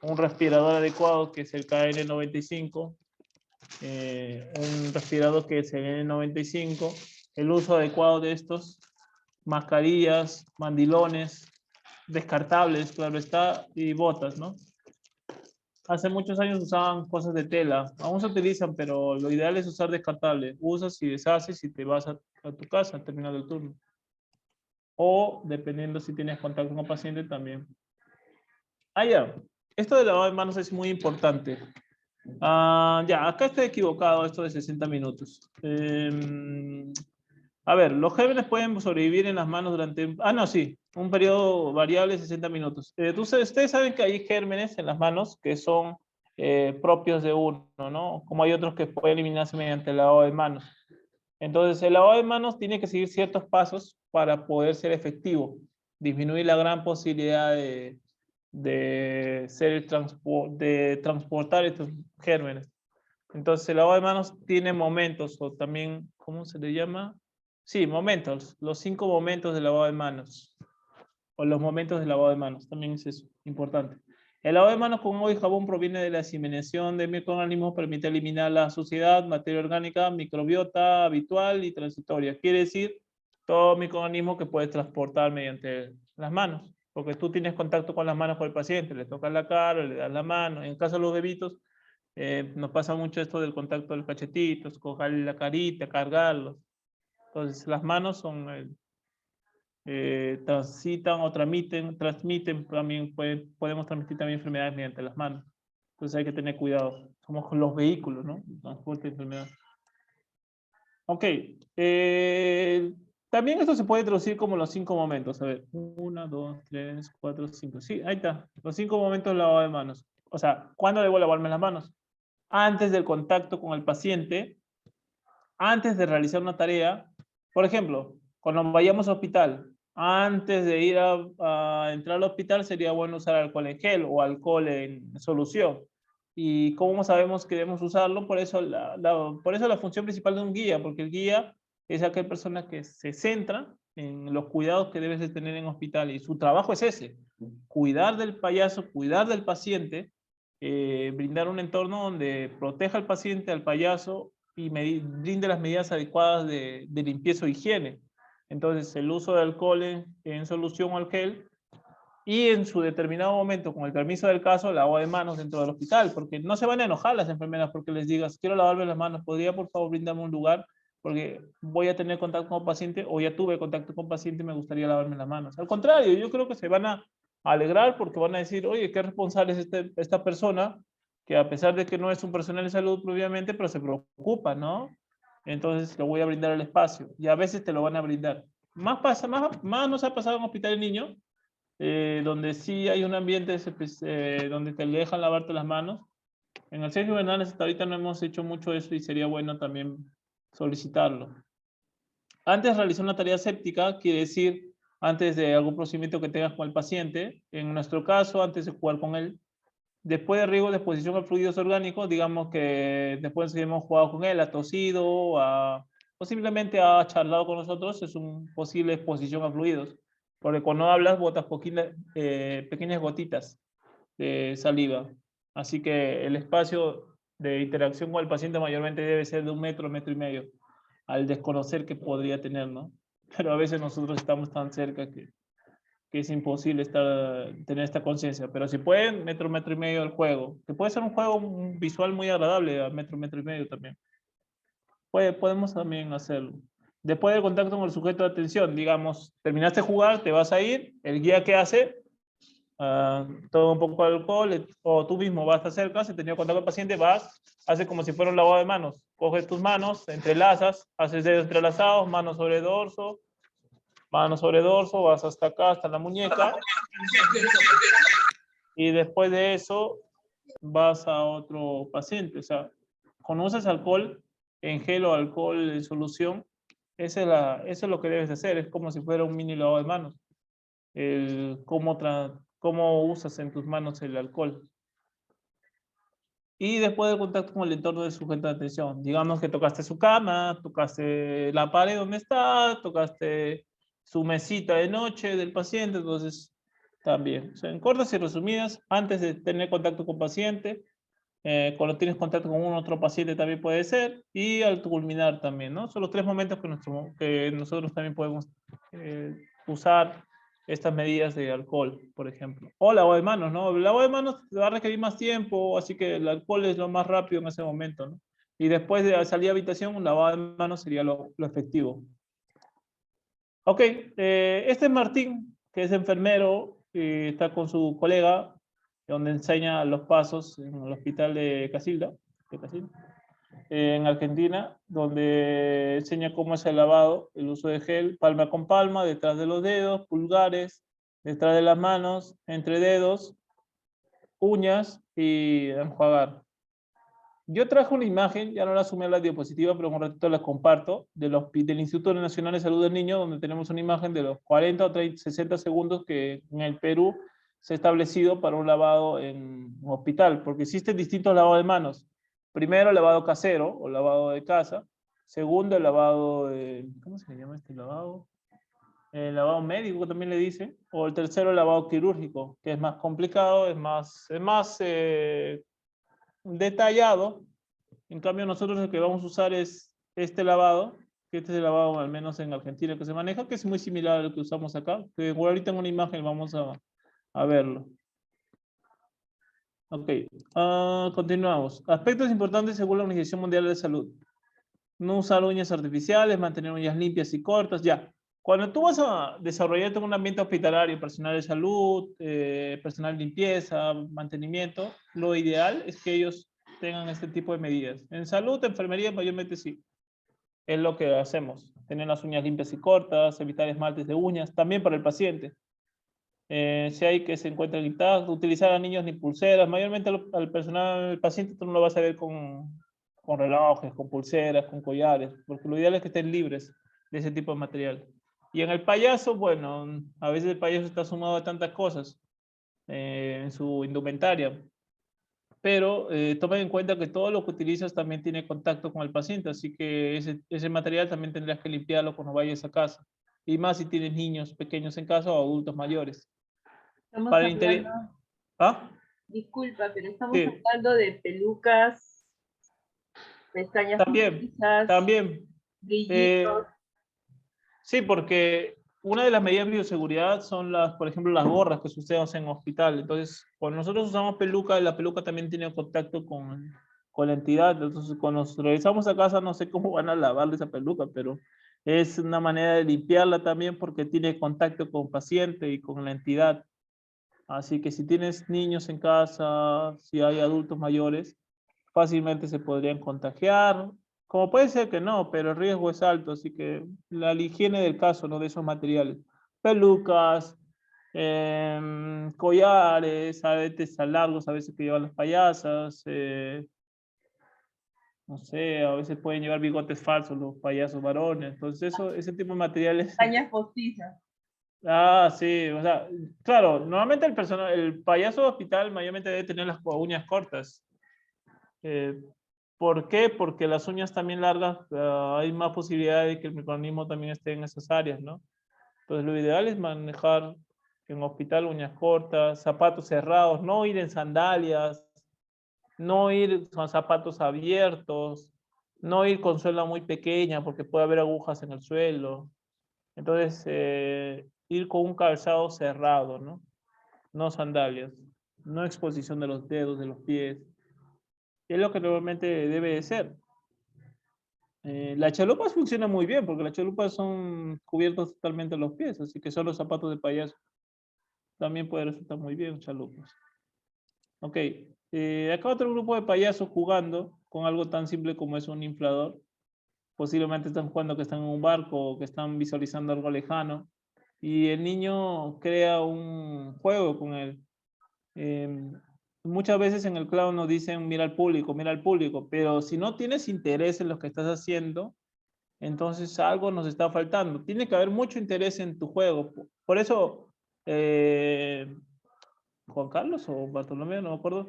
un respirador adecuado que es el KN95, un respirador que es el N95, el uso adecuado de estos, mascarillas, mandilones, descartables, claro está, y botas, ¿no? Hace muchos años usaban cosas de tela, aún se utilizan, pero lo ideal es usar descartable. Usas y deshaces y te vas a tu casa al terminar el turno. O dependiendo si tienes contacto con el paciente también. Ya. Esto de lavado de manos es muy importante. Ya, acá estoy equivocado, esto de 60 minutos. A ver, los gérmenes pueden sobrevivir en las manos durante... no, sí, un periodo variable de 60 minutos. Ustedes saben que hay gérmenes en las manos que son propios de uno, ¿no? Como hay otros que pueden eliminarse mediante el lavado de manos. Entonces, el lavado de manos tiene que seguir ciertos pasos para poder ser efectivo. Disminuir la gran posibilidad de transportar estos gérmenes. Entonces, el lavado de manos tiene momentos, o también, ¿cómo se le llama? Sí, momentos, los 5 momentos de lavado de manos, o los momentos de lavado de manos, también es eso, importante. El lavado de manos con agua y jabón proviene de la asimilación de microorganismos, permite eliminar la suciedad, materia orgánica, microbiota habitual y transitoria. Quiere decir, todo microorganismo que puedes transportar mediante las manos, porque tú tienes contacto con las manos con el paciente, le tocas la cara, le das la mano. En el caso de los bebitos, nos pasa mucho esto del contacto del cachetito, cogerle la carita, cargarlos. Entonces, las manos son, transitan o transmiten también, podemos transmitir también enfermedades mediante las manos. Entonces hay que tener cuidado. Somos los vehículos, ¿no? Transporte de enfermedades. Ok. También esto se puede traducir como los 5 momentos. A ver, 1, 2, 3, 4, 5. Sí, ahí está. Los 5 momentos de lavado de manos. O sea, ¿cuándo debo lavarme las manos? Antes del contacto con el paciente, antes de realizar una tarea, por ejemplo, cuando vayamos al hospital, antes de ir a entrar al hospital sería bueno usar alcohol en gel o alcohol en solución. ¿Y cómo sabemos que debemos usarlo? Por eso por eso la función principal de un guía, porque el guía es aquella persona que se centra en los cuidados que debes de tener en hospital y su trabajo es ese, cuidar del payaso, cuidar del paciente, brindar un entorno donde proteja al paciente, al payaso y brinde las medidas adecuadas de limpieza o higiene. Entonces, el uso de alcohol en solución o al gel y en su determinado momento, con el permiso del caso, lavado de manos dentro del hospital, porque no se van a enojar las enfermeras porque les digas, quiero lavarme las manos, ¿podría por favor brindarme un lugar? Porque voy a tener contacto con paciente o ya tuve contacto con paciente y me gustaría lavarme las manos. Al contrario, yo creo que se van a alegrar porque van a decir, oye, qué responsable es esta persona, que a pesar de que no es un personal de salud propiamente, pero se preocupa, ¿no? Entonces le voy a brindar el espacio y a veces te lo van a brindar. Más nos ha pasado en hospital de niños, donde sí hay un ambiente donde te dejan lavarte las manos. En el Sergio Bernales hasta ahorita no hemos hecho mucho eso y sería bueno también solicitarlo. Antes de realizar una tarea séptica, quiere decir antes de algún procedimiento que tengas con el paciente, en nuestro caso, antes de jugar con él, después de riego de exposición a fluidos orgánicos, digamos que después que hemos jugado con él, ha tosido, o simplemente ha charlado con nosotros, es una posible exposición a fluidos. Porque cuando hablas, botas pequeñas gotitas de saliva. Así que el espacio de interacción con el paciente mayormente debe ser de 1 metro, 1,5 metros, al desconocer que podría tener, ¿no? Pero a veces nosotros estamos tan cerca que es imposible tener esta conciencia. Pero si pueden, 1 metro, 1,5 metros el juego. Que puede ser un juego visual muy agradable a 1 metro, 1,5 metros también. Podemos también hacerlo. Después del contacto con el sujeto de atención, digamos, terminaste de jugar, te vas a ir, el guía ¿qué hace? Toma un poco de alcohol, o tú mismo vas, te acercas, si tenías contacto con el paciente, vas, haces como si fuera un lavado de manos. Coges tus manos, entrelazas, haces dedos entrelazados, manos sobre dorso, vas hasta acá, hasta la muñeca, y después de eso vas a otro paciente. O sea, conoces alcohol en gel o alcohol en solución, eso es lo que debes hacer, es como si fuera un mini lavado de manos. Cómo usas en tus manos el alcohol. Y después del contacto con el entorno del sujeto de atención, digamos que tocaste su cama, tocaste la pared donde está, tocaste su mesita de noche del paciente, entonces también. O sea, en cortas y resumidas, antes de tener contacto con paciente, cuando tienes contacto con un otro paciente también puede ser, y al culminar también, ¿no? Son los 3 momentos que nosotros también podemos usar estas medidas de alcohol, por ejemplo. O lavado de manos, ¿no? El lavado de manos va a requerir más tiempo, así que el alcohol es lo más rápido en ese momento, ¿no? Y después de salir de habitación, un lavado de manos sería lo efectivo. Ok, este es Martín, que es enfermero, está con su colega, donde enseña los pasos en el hospital de Casilda, en Argentina, donde enseña cómo es el lavado, el uso de gel, palma con palma, detrás de los dedos, pulgares, detrás de las manos, entre dedos, uñas y enjuagar. Yo traje una imagen, ya no la sumé a la diapositiva, pero un ratito la comparto, del Instituto Nacional de Salud del Niño, donde tenemos una imagen de los 40 o 30, 60 segundos que en el Perú se ha establecido para un lavado en un hospital, porque existen distintos lavados de manos. Primero, el lavado casero o lavado de casa. Segundo, el lavado de, ¿cómo se llama este lavado? El lavado médico también le dicen. O el tercero, el lavado quirúrgico, que es más complicado, es más detallado. En cambio, nosotros el que vamos a usar es este lavado, que este es el lavado al menos en Argentina que se maneja, que es muy similar al que usamos acá. Que ahorita en una imagen vamos a verlo. Ok, continuamos. Aspectos importantes según la Organización Mundial de Salud. No usar uñas artificiales, mantener uñas limpias y cortas, ya. Cuando tú vas a desarrollarte en un ambiente hospitalario, personal de salud, personal de limpieza, mantenimiento, lo ideal es que ellos tengan este tipo de medidas. En salud, enfermería, mayormente sí. Es lo que hacemos. Tener las uñas limpias y cortas, evitar esmaltes de uñas, también para el paciente. Si hay que se encuentran intactos, utilizar a niños ni pulseras, mayormente al personal, al paciente tú no lo vas a ver con con relojes, con pulseras, con collares, porque lo ideal es que estén libres de ese tipo de material. Y en el payaso, bueno, a veces el payaso está sumado a tantas cosas en su indumentaria, pero tomen en cuenta que todo lo que utilizas también tiene contacto con el paciente, así que ese material también tendrás que limpiarlo cuando vayas a casa, y más si tienes niños pequeños en casa o adultos mayores. Estamos Para el hablando, interior... ¿Ah? disculpa, pero estamos Sí, hablando de pelucas, pestañas también, postizas, también. brillitos. Eh, sí, porque una de las medidas de bioseguridad son las, por ejemplo, las gorras que se usan en hospital. Entonces, cuando nosotros usamos peluca, la peluca también tiene contacto con la entidad. Entonces, cuando nos regresamos a casa, no sé cómo van a lavar esa peluca, pero es una manera de limpiarla también porque tiene contacto con el paciente y con la entidad. Así que si tienes niños en casa, si hay adultos mayores, fácilmente se podrían contagiar. Como puede ser que no, pero el riesgo es alto, así que la higiene del caso, ¿no? De esos materiales. Pelucas, collares, aretes largos a veces que llevan las payasas, no sé, a veces pueden llevar bigotes falsos los payasos varones. Entonces ese tipo de materiales. Pestañas postizas. Ah, sí, o sea, claro, normalmente el payaso de hospital mayormente debe tener las uñas cortas. Eh, ¿Por qué? Porque las uñas también largas, hay más posibilidad de que el microorganismo también esté en esas áreas, ¿no? Entonces lo ideal es manejar en hospital uñas cortas, zapatos cerrados, no ir en sandalias, no ir con zapatos abiertos, no ir con suela muy pequeña porque puede haber agujas en el suelo. Entonces, ir con un calzado cerrado, ¿no? No sandalias, no exposición de los dedos, de los pies. Es lo que normalmente debe de ser. Las chalupas funcionan muy bien porque las chalupas son cubiertas totalmente los pies, así que son los zapatos de payaso. También puede resultar muy bien chalupas. Ok, acá otro grupo de payasos jugando con algo tan simple como es un inflador. Posiblemente están jugando que están en un barco o que están visualizando algo lejano. Y el niño crea un juego con él. Eh, Muchas veces en el clown nos dicen mira al público, pero si no tienes interés en lo que estás haciendo, entonces algo nos está faltando. Tiene que haber mucho interés en tu juego. Por eso, Juan Carlos o Bartolomé, no me acuerdo,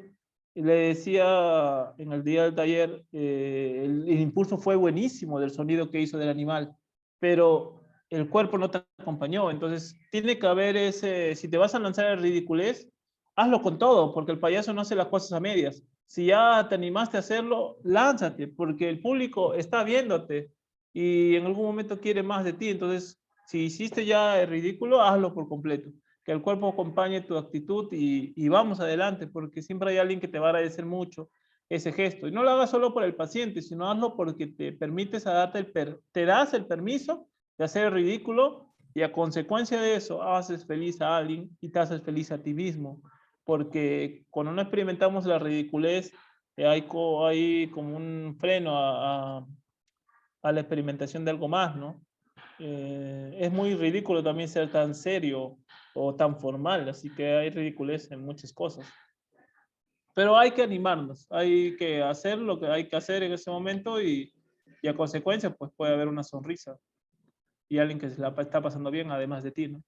le decía en el día del taller, el impulso fue buenísimo del sonido que hizo del animal, pero el cuerpo no te acompañó. Entonces, tiene que haber ese, si te vas a lanzar el ridiculez, hazlo con todo, porque el payaso no hace las cosas a medias. Si ya te animaste a hacerlo, lánzate, porque el público está viéndote y en algún momento quiere más de ti. Entonces, si hiciste ya el ridículo, hazlo por completo. Que el cuerpo acompañe tu actitud y vamos adelante, porque siempre hay alguien que te va a agradecer mucho ese gesto. Y no lo hagas solo por el paciente, sino hazlo porque te permites a te das el permiso de hacer el ridículo y a consecuencia de eso haces feliz a alguien y te haces feliz a ti mismo. Porque cuando no experimentamos la ridiculez, hay como un freno a la experimentación de algo más, ¿no? Es muy ridículo también ser tan serio o tan formal, así que hay ridiculez en muchas cosas. Pero hay que animarnos, hay que hacer lo que hay que hacer en ese momento y a consecuencia pues puede haber una sonrisa y alguien que se la está pasando bien además de ti, ¿no?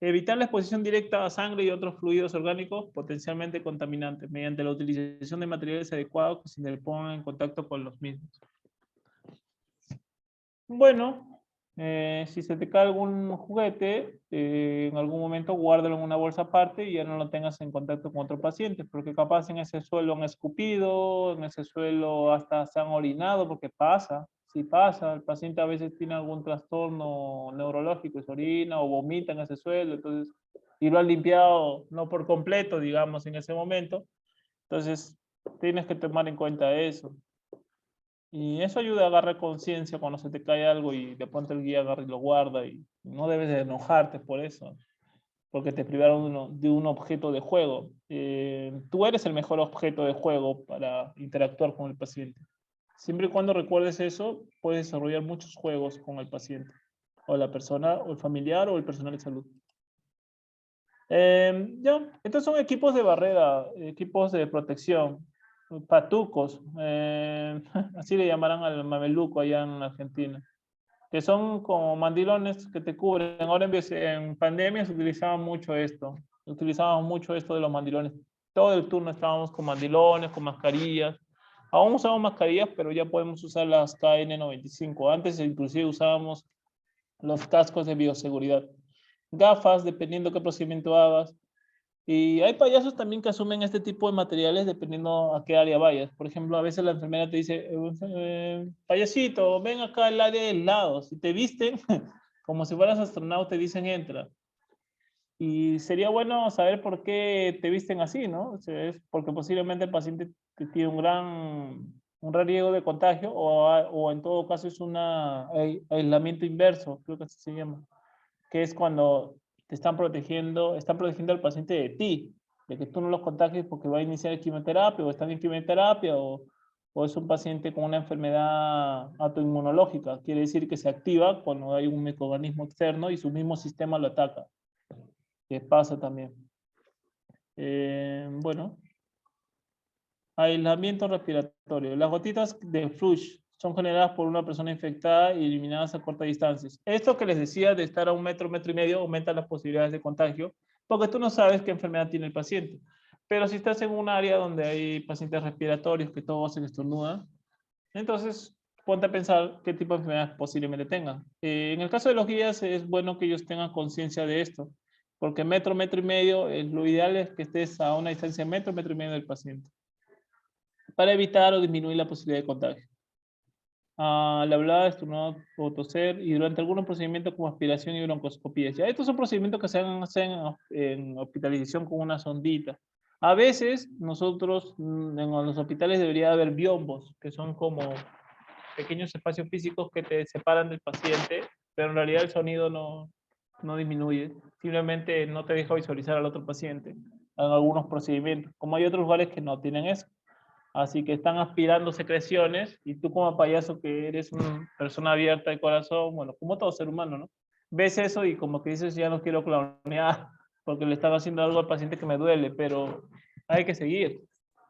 Evitar la exposición directa a sangre y otros fluidos orgánicos potencialmente contaminantes mediante la utilización de materiales adecuados que se interpongan en contacto con los mismos. Bueno, si se te cae algún juguete, en algún momento guárdalo en una bolsa aparte y ya no lo tengas en contacto con otro paciente, porque capaz en ese suelo han escupido, en ese suelo hasta se han orinado, porque pasa, sí pasa, el paciente a veces tiene algún trastorno neurológico, se orina o vomita en ese suelo, entonces, y lo han limpiado no por completo, digamos, en ese momento, entonces tienes que tomar en cuenta eso. Y eso ayuda a agarrar conciencia cuando se te cae algo y de pronto el guía agarra y lo guarda y no debes de enojarte por eso, porque te privaron de un objeto de juego. Tú eres el mejor objeto de juego para interactuar con el paciente. Siempre y cuando recuerdes eso, puedes desarrollar muchos juegos con el paciente, o la persona, o el familiar, o el personal de salud. Ya, estos son equipos de barrera, equipos de protección. patucos, así le llamarán al mameluco allá en Argentina, que son como mandilones que te cubren. Ahora en pandemia se utilizaba mucho esto, utilizábamos mucho esto de los mandilones. Todo el turno estábamos con mandilones, con mascarillas. Aún usamos mascarillas, pero ya podemos usar las KN95. Antes inclusive usábamos los cascos de bioseguridad. Gafas, dependiendo qué procedimiento hagas. Y hay payasos también que asumen este tipo de materiales dependiendo a qué área vayas. Por ejemplo, a veces la enfermera te dice, payasito, ven acá al área del lado. Si te visten como si fueras astronauta, te dicen entra. Y sería bueno saber por qué te visten así, ¿no? O sea, es porque posiblemente el paciente tiene un gran riesgo de contagio o en todo caso es un aislamiento inverso, creo que así se llama, que es cuando te están protegiendo al paciente de ti, de que tú no los contagies porque va a iniciar quimioterapia o están en quimioterapia o es un paciente con una enfermedad autoinmunológica. Quiere decir que se activa cuando hay un microorganismo externo y su mismo sistema lo ataca. Que pasa también. Bueno, aislamiento respiratorio. Las gotitas de flush son generadas por una persona infectada y eliminadas a cortas distancias. Esto que les decía de estar a 1 metro, 1,5 metros, aumenta las posibilidades de contagio, porque tú no sabes qué enfermedad tiene el paciente. Pero si estás en un área donde hay pacientes respiratorios que todos se estornudan, entonces ponte a pensar qué tipo de enfermedades posiblemente tengan. En el caso de los guías es bueno que ellos tengan conciencia de esto, porque metro, 1,5 metros, lo ideal es que estés a una distancia de 1 metro, 1,5 metros del paciente, para evitar o disminuir la posibilidad de contagio. Al hablar, estornudar o toser, y durante algunos procedimientos como aspiración y broncoscopía. Ya, estos son procedimientos que se hacen en hospitalización con una sondita. A veces, nosotros en los hospitales debería haber biombos, que son como pequeños espacios físicos que te separan del paciente, pero en realidad el sonido no disminuye, simplemente no te deja visualizar al otro paciente en algunos procedimientos, como hay otros lugares que no tienen eso. Así que están aspirando secreciones y tú como payaso que eres una persona abierta de corazón, bueno, como todo ser humano, ¿no? Ves eso y como que dices, ya no quiero clownear porque le estaba haciendo algo al paciente que me duele, pero hay que seguir.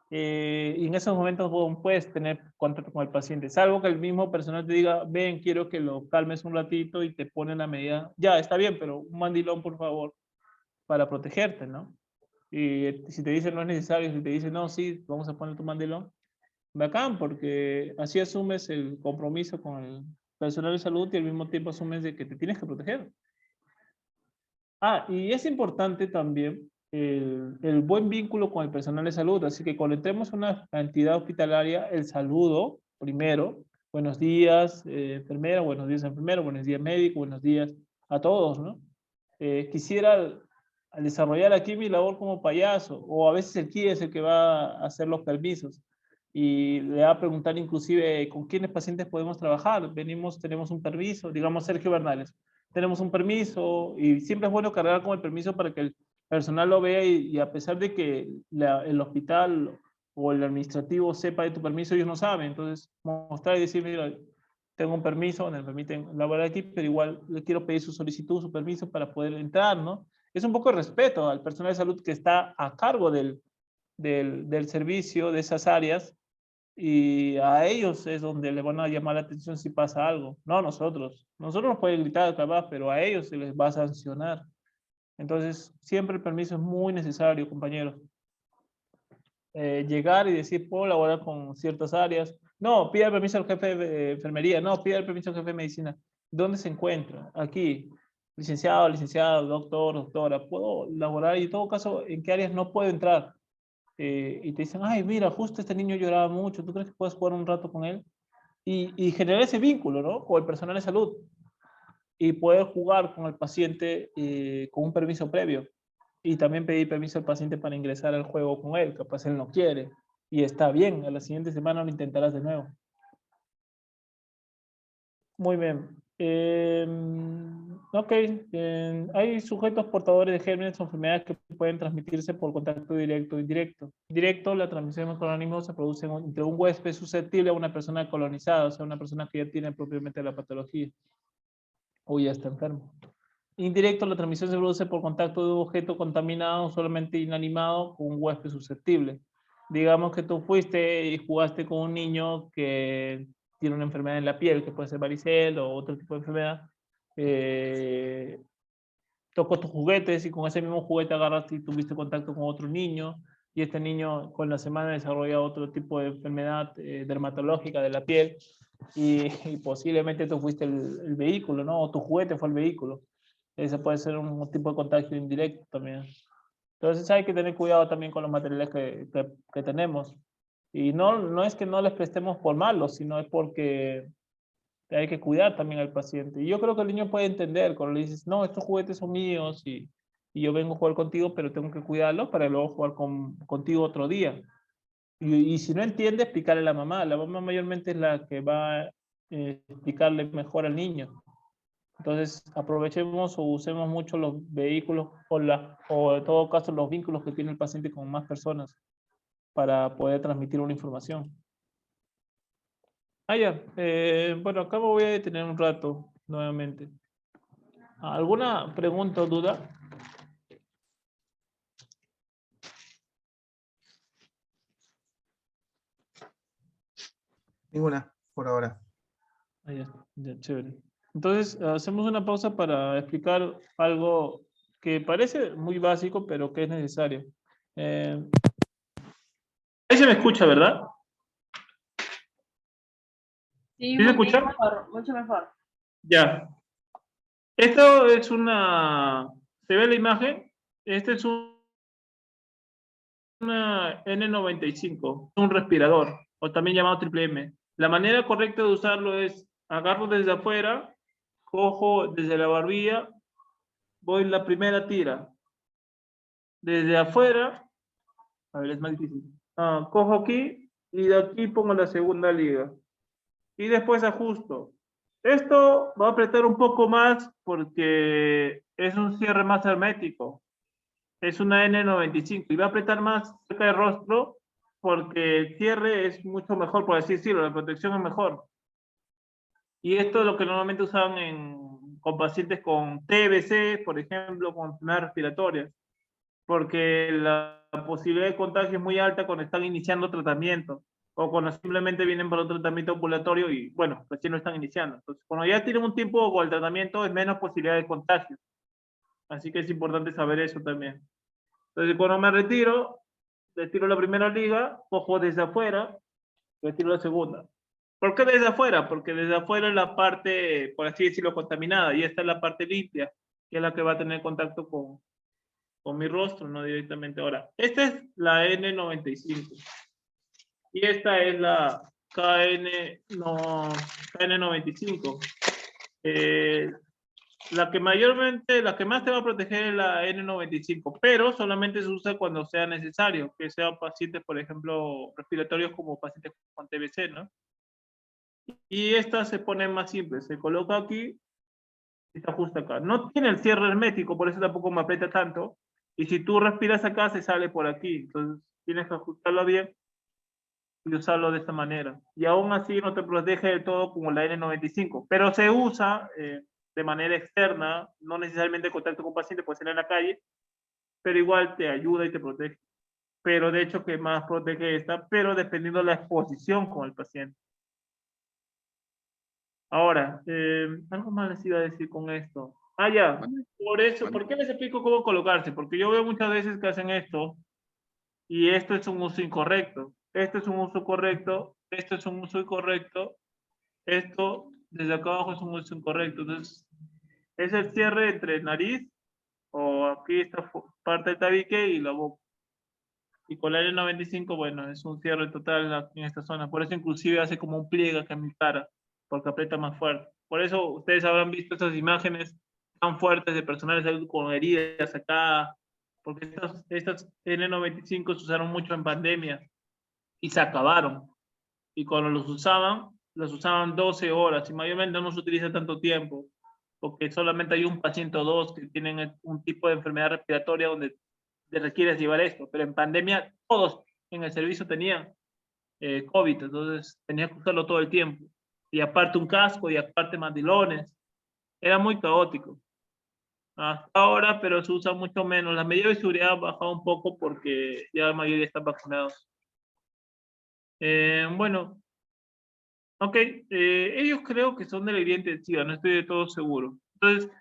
Y en esos momentos puedes tener contacto con el paciente, salvo que el mismo personal te diga, ven, quiero que lo calmes un ratito y te ponen la medida, ya, está bien, pero un mandilón, por favor, para protegerte, ¿no? Y si te dicen no es necesario, si te dicen no, sí, vamos a poner tu mandilón, bacán, porque así asumes el compromiso con el personal de salud y al mismo tiempo asumes de que te tienes que proteger. Y es importante también el buen vínculo con el personal de salud, así que cuando entremos a una entidad hospitalaria, el saludo primero, buenos días enfermera, buenos días enfermero, buenos días médico, buenos días a todos, ¿no? Quisiera al desarrollar aquí mi labor como payaso, o a veces el guía es el que va a hacer los permisos, y le va a preguntar inclusive con quiénes pacientes podemos trabajar. Tenemos un permiso, digamos Sergio Bernales, tenemos un permiso, y siempre es bueno cargar con el permiso para que el personal lo vea y a pesar de que el hospital o el administrativo sepa de tu permiso, ellos no saben. Entonces, mostrar y decir, mira, tengo un permiso, me permiten laborar aquí, pero igual le quiero pedir su solicitud, su permiso para poder entrar, ¿no? Es un poco de respeto al personal de salud que está a cargo del servicio, de esas áreas, y a ellos es donde le van a llamar la atención si pasa algo, no a nosotros. Nosotros nos pueden gritar capaz, pero a ellos se les va a sancionar. Entonces, siempre el permiso es muy necesario, compañeros. Llegar y decir, puedo laborar con ciertas áreas. No, pida el permiso al jefe de enfermería. No, pida el permiso al jefe de medicina. ¿Dónde se encuentra? Aquí. Licenciado, licenciado, doctor, doctora. ¿Puedo laborar? Y en todo caso, ¿en qué áreas no puedo entrar? Y te dicen, ay, mira, justo este niño lloraba mucho. ¿Tú crees que puedes jugar un rato con él? Y generar ese vínculo, ¿no? Con el personal de salud. Y poder jugar con el paciente con un permiso previo. Y también pedir permiso al paciente para ingresar al juego con él, capaz él no quiere. Y está bien, a la siguiente semana lo intentarás de nuevo. Muy bien. Ok, hay sujetos portadores de gérmenes o enfermedades que pueden transmitirse por contacto directo o indirecto. Directo, la transmisión de microorganismos se produce entre un huésped susceptible a una persona colonizada, o sea, una persona que ya tiene propiamente la patología o ya está enfermo. Indirecto, la transmisión se produce por contacto de un objeto contaminado, solamente inanimado, con un huésped susceptible. digamos que tú fuiste y jugaste con un niño que tiene una enfermedad en la piel, que puede ser varicela o otro tipo de enfermedad, tocó tus juguetes y con ese mismo juguete agarraste y tuviste contacto con otro niño y este niño con la semana desarrolla otro tipo de enfermedad dermatológica de la piel y posiblemente tú fuiste el vehículo, ¿no? O tu juguete fue el vehículo. Ese puede ser un tipo de contagio indirecto también. Entonces hay que tener cuidado también con los materiales que tenemos. Y no es que no les prestemos por malos, sino es porque hay que cuidar también al paciente. Y yo creo que el niño puede entender cuando le dices, no, estos juguetes son míos y yo vengo a jugar contigo, pero tengo que cuidarlos para luego jugar contigo otro día. Y si no entiende, explicarle a la mamá. La mamá mayormente es la que va a explicarle mejor al niño. Entonces, aprovechemos o usemos mucho los vehículos o en todo caso los vínculos que tiene el paciente con más personas para poder transmitir una información. Ah, ya. Bueno, acá me voy a detener un rato nuevamente. ¿Alguna pregunta o duda? Ninguna, por ahora. Ah, ya, chévere. Entonces, hacemos una pausa para explicar algo que parece muy básico, pero que es necesario. Ahí se me escucha, ¿verdad? Sí, ¿Sí se mucho escucha? mejor, mucho mejor. Ya. Esto es ¿se ve la imagen? Este es una N95, un respirador, o también llamado triple M. La manera correcta de usarlo es, agarro desde afuera, cojo desde la barbilla, voy la primera tira. Desde afuera, a ver, es más difícil. Cojo aquí y de aquí pongo la segunda liga. Y después ajusto. Esto va a apretar un poco más porque es un cierre más hermético. Es una N95 y va a apretar más cerca del rostro porque el cierre es mucho mejor, por así decirlo, la protección es mejor. Y esto es lo que normalmente usan con pacientes con TBC, por ejemplo, con enfermedades respiratorias, porque la posibilidad de contagio es muy alta cuando están iniciando tratamiento o cuando simplemente vienen para un tratamiento ambulatorio y, bueno, recién lo están iniciando. Entonces, cuando ya tienen un tiempo con el tratamiento, es menos posibilidad de contagio. Así que es importante saber eso también. Entonces, cuando me retiro la primera liga, cojo desde afuera, retiro la segunda. ¿Por qué desde afuera? Porque desde afuera es la parte, por así decirlo, contaminada, y esta es la parte limpia, que es la que va a tener contacto con mi rostro, no directamente. Ahora, esta es la N95, y esta es la KN95. Eh, la que más te va a proteger es la N95, pero solamente se usa cuando sea necesario, que sean pacientes, por ejemplo, respiratorios como pacientes con TBC, ¿no? Y esta se pone más simple, se coloca aquí y se ajusta acá. No tiene el cierre hermético, por eso tampoco me aprieta tanto. Y si tú respiras acá, se sale por aquí. Entonces tienes que ajustarlo bien y usarlo de esta manera. Y aún así no te protege del todo como la N95, pero se usa de manera externa, no necesariamente en contacto con paciente, puede ser en la calle, pero igual te ayuda y te protege. Pero de hecho que más protege esta, pero dependiendo de la exposición con el paciente. Ahora, algo más les iba a decir con esto. Ah, ya, por eso, ¿por qué les explico cómo colocarse? Porque yo veo muchas veces que hacen esto y esto es un uso incorrecto. Esto es un uso correcto, esto es un uso incorrecto, esto desde acá abajo es un uso incorrecto. Entonces, es el cierre entre nariz o aquí esta parte del tabique y la boca. Y con la N95, bueno, es un cierre total en esta zona. Por eso inclusive hace como un pliegue acá en mi cara, porque aprieta más fuerte. Por eso ustedes habrán visto esas imágenes tan fuertes de personal de salud con heridas acá, porque estas N95 se usaron mucho en pandemia y se acabaron. Y cuando los usaban 12 horas y mayormente no se utiliza tanto tiempo, porque solamente hay un paciente o dos que tienen un tipo de enfermedad respiratoria donde te requieres llevar esto. Pero en pandemia todos en el servicio tenían COVID, entonces tenías que usarlo todo el tiempo. Y aparte un casco y aparte mandilones. Era muy caótico. Hasta ahora, pero se usa mucho menos. La medida de seguridad ha bajado un poco porque ya la mayoría están vacunados. Bueno, ok, ellos creo que son de la herida intensiva, no estoy de todo seguro. Entonces,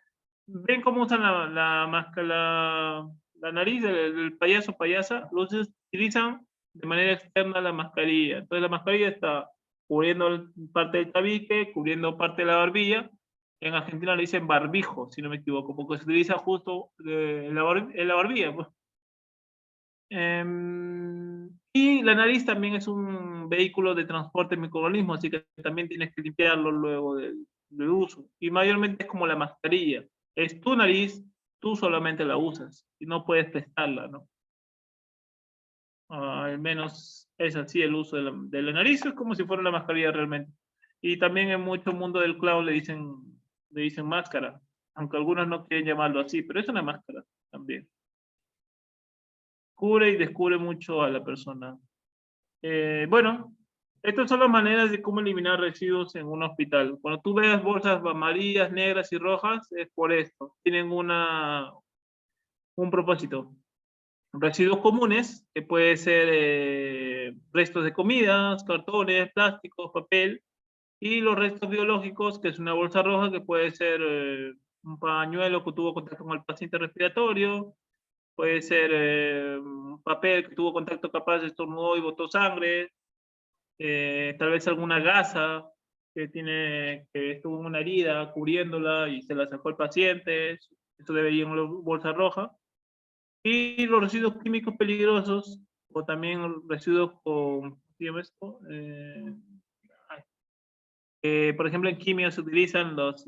ven cómo usan la máscara, la nariz del payaso payasa, los utilizan de manera externa la mascarilla. Entonces la mascarilla está cubriendo parte del tabique, cubriendo parte de la barbilla. En Argentina le dicen barbijo, si no me equivoco, porque se utiliza justo en la barbilla, pues. Y la nariz también es un vehículo de transporte de microorganismos, así que también tienes que limpiarlo luego del uso. Y mayormente es como la mascarilla. Es tu nariz, tú solamente la usas y no puedes prestarla, ¿no? Al menos es así el uso de la nariz, es como si fuera la mascarilla realmente. Y también en mucho mundo del cloud le dicen máscara, aunque algunos no quieren llamarlo así, pero es una máscara también. Cubre y descubre mucho a la persona. Bueno, estas son las maneras de cómo eliminar residuos en un hospital. Cuando tú veas bolsas amarillas, negras y rojas, es por esto. Tienen un propósito. Residuos comunes, que puede ser restos de comidas, cartones, plásticos, papel, y los restos biológicos, que es una bolsa roja, que puede ser un pañuelo que tuvo contacto con el paciente respiratorio, puede ser un papel que tuvo contacto capaz, estornudó y botó sangre, tal vez alguna gasa que estuvo en una herida cubriéndola y se la sacó el paciente, eso debería ir en una bolsa roja. Y los residuos químicos peligrosos, o también residuos con, ¿qué llama esto? Por ejemplo, en química se utilizan los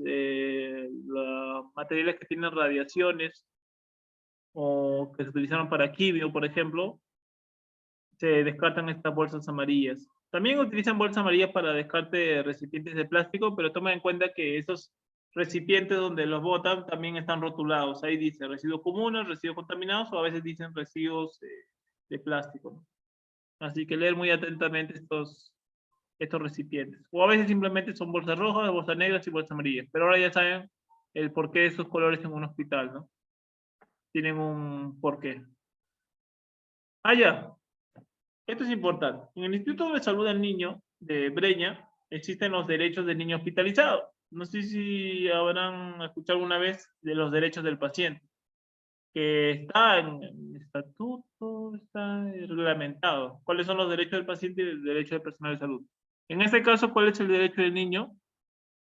materiales que tienen radiaciones o que se utilizaron para quimio, por ejemplo, se descartan estas bolsas amarillas. También utilizan bolsas amarillas para descarte de recipientes de plástico, pero toma en cuenta que esos recipientes donde los botan también están rotulados. Ahí dice residuos comunes, residuos contaminados, o a veces dicen residuos de plástico, ¿no? Así que leer muy atentamente estos recipientes. O a veces simplemente son bolsas rojas, bolsas negras y bolsas amarillas. Pero ahora ya saben el porqué de esos colores en un hospital, ¿no? Tienen un porqué. Ah, ya. Esto es importante. En el Instituto de Salud del Niño de Breña existen los derechos del niño hospitalizado. No sé si habrán escuchado alguna vez de los derechos del paciente, que está en el estatuto, está reglamentado. ¿Cuáles son los derechos del paciente y el derecho del personal de salud? En este caso, ¿cuál es el derecho del niño?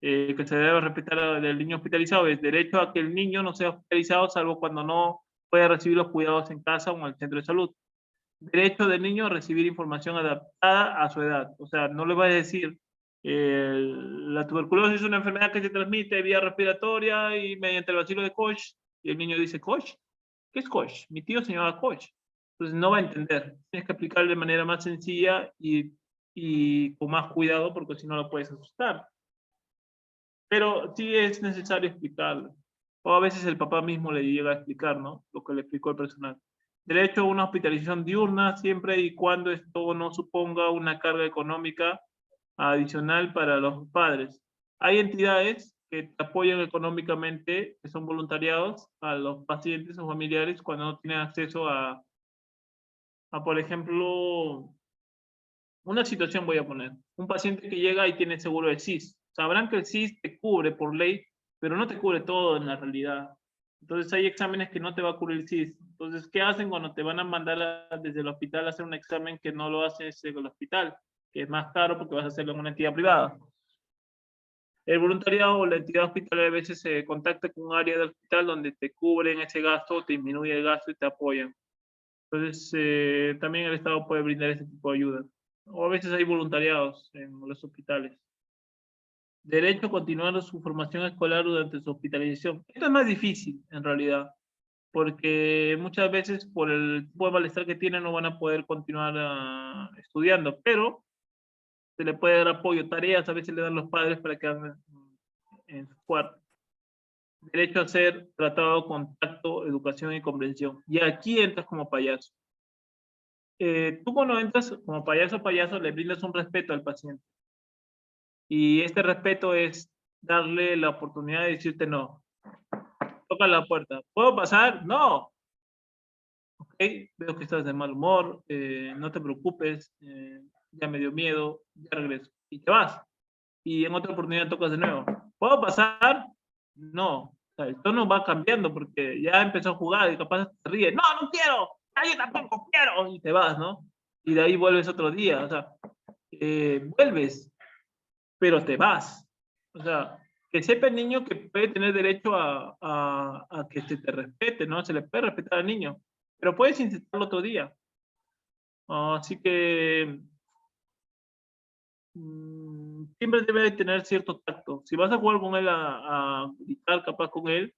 Que se debe respetar del niño hospitalizado. Es derecho a que el niño no sea hospitalizado, salvo cuando no puede recibir los cuidados en casa o en el centro de salud. Derecho del niño a recibir información adaptada a su edad. O sea, no le va a decir, la tuberculosis es una enfermedad que se transmite vía respiratoria y mediante el bacilo de Koch, y el niño dice, ¿Koch? ¿Qué es Koch? Mi tío se llamaba Koch. Entonces no va a entender. Tienes que aplicarle de manera más sencilla y con más cuidado, porque si no lo puedes asustar. Pero sí es necesario explicarlo. O a veces el papá mismo le llega a explicar, ¿no? Lo que le explicó el personal. Derecho a una hospitalización diurna siempre y cuando esto no suponga una carga económica adicional para los padres. Hay entidades que apoyan económicamente, que son voluntariados, a los pacientes o familiares cuando no tienen acceso por ejemplo, una situación voy a poner. Un paciente que llega y tiene seguro de SIS. Sabrán que el SIS te cubre por ley, pero no te cubre todo en la realidad. Entonces hay exámenes que no te va a cubrir el SIS. Entonces, ¿qué hacen cuando te van a mandar desde el hospital a hacer un examen que no lo haces en el hospital? Que es más caro porque vas a hacerlo en una entidad privada. El voluntariado o la entidad hospitalaria a veces se contacta con un área del hospital donde te cubren ese gasto, te disminuye el gasto y te apoyan. Entonces, también el Estado puede brindar ese tipo de ayuda. O a veces hay voluntariados en los hospitales. Derecho a continuar su formación escolar durante su hospitalización. Esto es más difícil, en realidad, porque muchas veces por el tipo de malestar que tienen no van a poder continuar estudiando, pero se le puede dar apoyo, tareas a veces le dan los padres para que hagan en su cuarto. Derecho a ser tratado con tacto, educación y comprensión. Y aquí entras como payaso. Tú cuando entras como payaso, le brindas un respeto al paciente. Y este respeto es darle la oportunidad de decirte no. Toca la puerta. ¿Puedo pasar? No. Ok, veo que estás de mal humor, no te preocupes, ya me dio miedo, ya regreso. Y te vas. Y en otra oportunidad tocas de nuevo. ¿Puedo pasar? No. O sea, el tono va cambiando porque ya empezó a jugar y capaz te ríe. No, no quiero. Ah, yo tampoco quiero. Y te vas, ¿no? Y de ahí vuelves otro día. O sea, vuelves, pero te vas. O sea, que sepa el niño que puede tener derecho a que se te respete, ¿no? Se le puede respetar al niño, pero puedes intentarlo otro día. Así que siempre debe tener cierto tacto. Si vas a jugar con él a gritar capaz con él,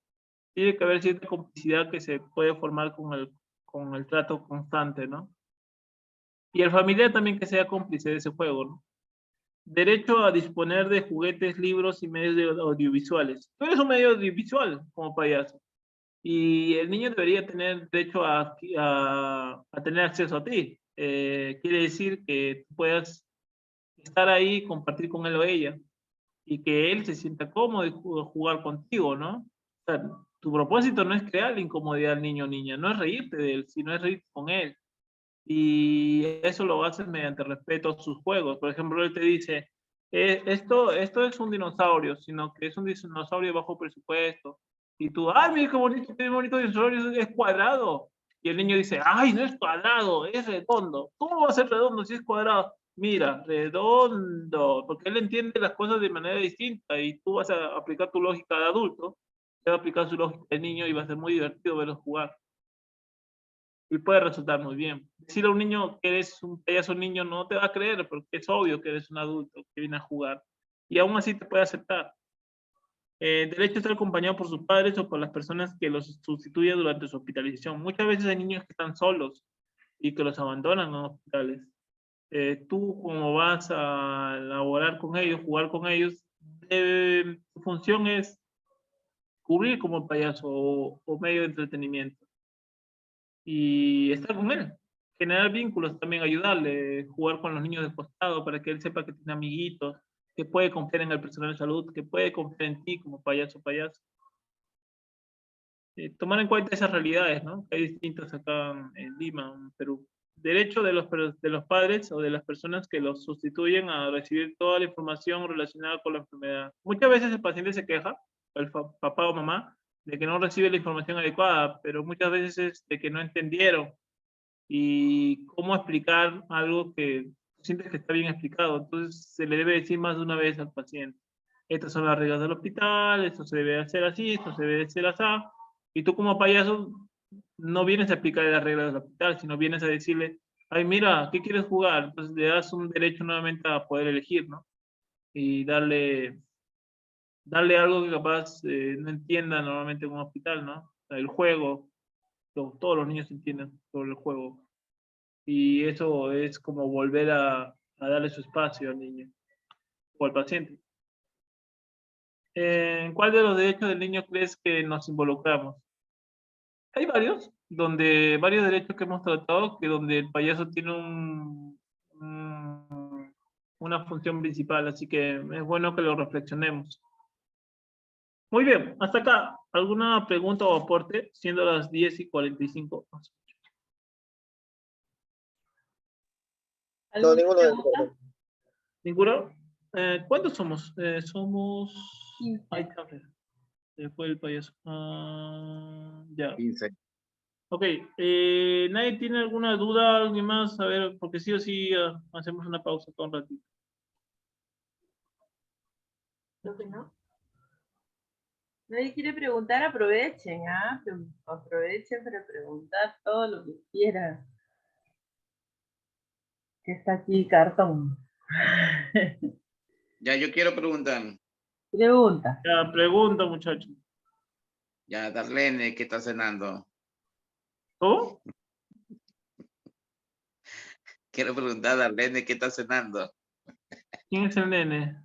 tiene que haber cierta complicidad que se puede formar con el trato constante, ¿no? Y el familiar también que sea cómplice de ese juego, ¿no? Derecho a disponer de juguetes, libros y medios audiovisuales. Tú eres un medio audiovisual como payaso. Y el niño debería tener derecho a tener acceso a ti. Quiere decir que tú puedas estar ahí y compartir con él o ella. Y que él se sienta cómodo y jugar contigo, ¿no? O sea, tu propósito no es crear incomodidad al niño o niña, no es reírte de él, sino es reírte con él. Y eso lo haces mediante respeto a sus juegos. Por ejemplo, él te dice, esto es un dinosaurio, sino que es un dinosaurio bajo presupuesto. Y tú, ay, mira qué bonito dinosaurio, es cuadrado. Y el niño dice, ay, no es cuadrado, es redondo. ¿Cómo va a ser redondo si es cuadrado? Mira, redondo, porque él entiende las cosas de manera distinta y tú vas a aplicar tu lógica de adulto, te va a aplicar su lógica de niño y va a ser muy divertido verlos jugar y puede resultar muy bien. Decirle a un niño que eres un payaso niño no te va a creer porque es obvio que eres un adulto que viene a jugar y aún así te puede aceptar. Derecho a estar acompañado por sus padres o por las personas que los sustituyen durante su hospitalización. Muchas veces hay niños que están solos y que los abandonan en hospitales. Tú, como vas a laborar con ellos, jugar con ellos, tu función es cubrir como payaso o medio de entretenimiento y estar con él, generar vínculos, también ayudarle, jugar con los niños de costado para que él sepa que tiene amiguitos, que puede confiar en el personal de salud, que puede confiar en ti como payaso, payaso. Tomar en cuenta esas realidades, ¿no? Que hay distintas acá en Lima, en Perú. Derecho de los padres o de las personas que los sustituyen a recibir toda la información relacionada con la enfermedad. Muchas veces el paciente se queja, el papá o mamá, de que no recibe la información adecuada, pero muchas veces es de que no entendieron y cómo explicar algo que sientes que está bien explicado. Entonces se le debe decir más de una vez al paciente. Estas son las reglas del hospital, esto se debe hacer así, esto se debe hacer así. Y tú como payaso no vienes a explicarle las reglas del hospital, sino vienes a decirle, ay, mira, ¿qué quieres jugar? Entonces le das un derecho nuevamente a poder elegir, ¿no? Y darle algo que capaz no entienda normalmente en un hospital, ¿no? O sea, el juego, todos los niños entienden sobre el juego. Y eso es como volver a darle su espacio al niño o al paciente. ¿En cuál de los derechos del niño crees que nos involucramos? Hay varios, varios derechos que hemos tratado, que donde el payaso tiene una función principal, así que es bueno que lo reflexionemos. Muy bien, hasta acá. ¿Alguna pregunta o aporte? Siendo las 10:45. No, ninguno de pregunta? ¿Ninguno? ¿Cuántos somos? Somos... 15. Ay, se fue el payaso. Ya. 15. Ok, ¿nadie tiene alguna duda? ¿Alguien más? A ver, porque sí o sí hacemos una pausa todo un ratito. Creo que no. Nadie quiere preguntar, aprovechen, ¿ah? Aprovechen para preguntar todo lo que quieran. Que está aquí cartón. Ya, yo quiero preguntar. Pregunta. Ya, pregunta, muchachos. Ya, Darlene, ¿qué está cenando? ¿Cómo? Quiero preguntar a Darlene, ¿qué está cenando? ¿Quién es el nene?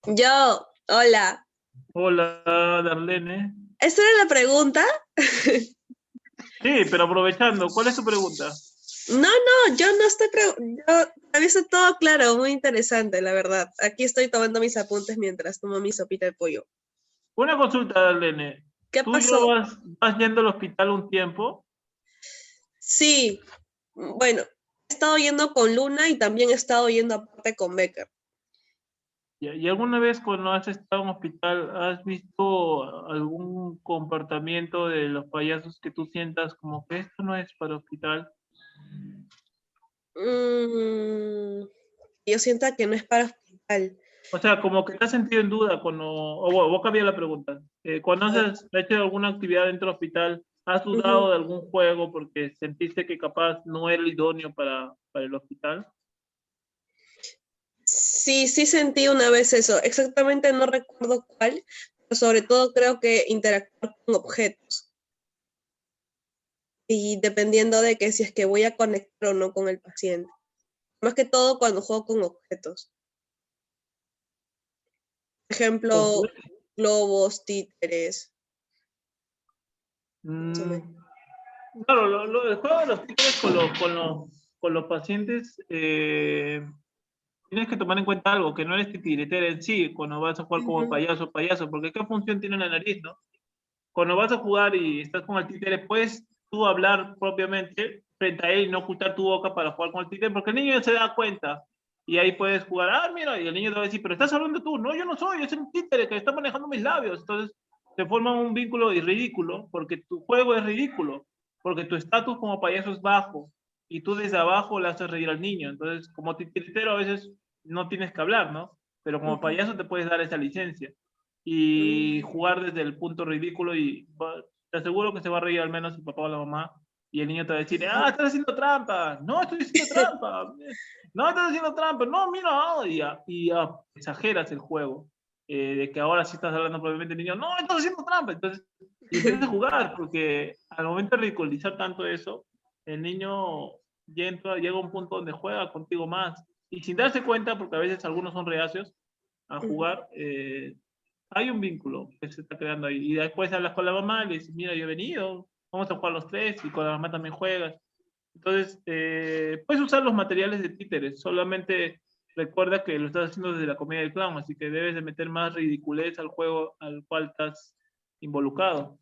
Yo, hola. Hola, Darlene. ¿Esta era la pregunta? Sí, pero aprovechando, ¿cuál es tu pregunta? No, yo no estoy yo había visto todo claro, muy interesante, la verdad. Aquí estoy tomando mis apuntes mientras tomo mi sopita de pollo. Una consulta, Darlene. ¿Qué ¿Tú ya pasó? vas yendo al hospital un tiempo? Sí, Bueno, he estado yendo con Luna y también he estado yendo aparte con Becker. ¿Y alguna vez cuando has estado en hospital, has visto algún comportamiento de los payasos que tú sientas como que esto no es para hospital? Yo siento que no es para hospital. O sea, como que te has sentido en duda cuando, o bueno, vos cambias la pregunta. Cuando has hecho alguna actividad dentro del hospital, ¿has dudado de algún juego porque sentiste que capaz no era el idóneo para el hospital? Sí, sí sentí una vez eso. Exactamente no recuerdo cuál, pero sobre todo creo que interactuar con objetos. Y dependiendo de que si es que voy a conectar o no con el paciente. Más que todo cuando juego con objetos. Por ejemplo, globos, títeres. Mm, claro, el juego de los títeres con los pacientes, tienes que tomar en cuenta algo, que no eres titiritero en sí cuando vas a jugar como payaso, porque ¿qué función tiene la nariz, no? Cuando vas a jugar y estás con el títere, puedes tú hablar propiamente frente a él y no ocultar tu boca para jugar con el títere, porque el niño ya se da cuenta. Y ahí puedes jugar, mira, y el niño te va a decir, pero estás hablando tú. No, yo no soy, es un títere que está manejando mis labios. Entonces, se forma un vínculo ridículo, porque tu juego es ridículo, porque tu estatus como payaso es bajo, y tú desde abajo le haces reír al niño. Entonces, como titiritero a veces no tienes que hablar, ¿no? Pero como payaso te puedes dar esa licencia y jugar desde el punto ridículo y te aseguro que se va a reír al menos el papá o la mamá y el niño te va a decir, estás haciendo trampa, no estoy haciendo trampa, no estás haciendo trampa, no, mira, y exageras el juego, de que ahora sí estás hablando probablemente el niño, no, estás haciendo trampa, entonces y empiezas a jugar, porque al momento de ridiculizar tanto eso, el niño llega a un punto donde juega contigo más, y sin darse cuenta, porque a veces algunos son reacios a jugar, hay un vínculo que se está creando ahí. Y después hablas con la mamá y le dices, mira, yo he venido, vamos a jugar los tres, y con la mamá también juegas. Entonces, puedes usar los materiales de títeres, solamente recuerda que lo estás haciendo desde la comedia del clown, así que debes de meter más ridiculez al juego al cual estás involucrado.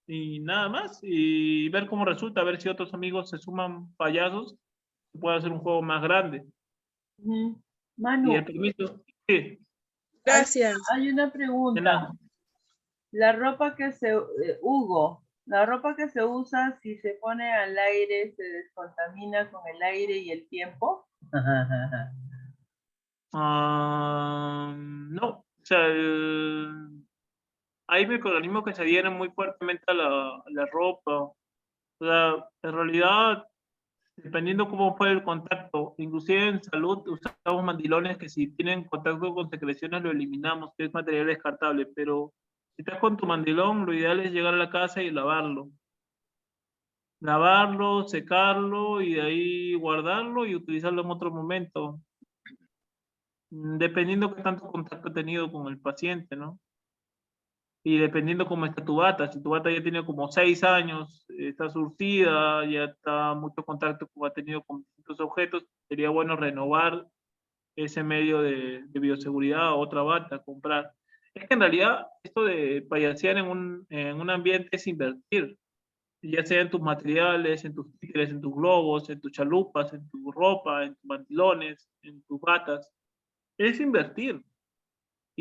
Y nada más, y ver cómo resulta, a ver si otros amigos se suman payasos, se puede hacer un juego más grande. Y Manu, el permiso, sí, Gracias. hay una de pregunta. nada. La ropa que Hugo, la ropa que se usa si se pone al aire se descontamina con el aire y el tiempo. No, o sea, hay microorganismos que se adhieren muy fuertemente a la ropa. O sea, en realidad, dependiendo cómo fue el contacto, inclusive en salud usamos mandilones que si tienen contacto con secreciones lo eliminamos, que es material descartable, pero si estás con tu mandilón, lo ideal es llegar a la casa y lavarlo. Lavarlo, secarlo y de ahí guardarlo y utilizarlo en otro momento, dependiendo qué tanto contacto ha tenido con el paciente, ¿no? Y dependiendo cómo está tu bata, si tu bata ya tiene como 6 años, está surtida, ya está mucho contacto que ha tenido con distintos objetos, sería bueno renovar ese medio de bioseguridad o otra bata, comprar. Es que en realidad esto de payasear en un ambiente es invertir, ya sea en tus materiales, en tus títeres, en tus globos, en tus chalupas, en tu ropa, en tus mantilones, en tus batas. Es invertir.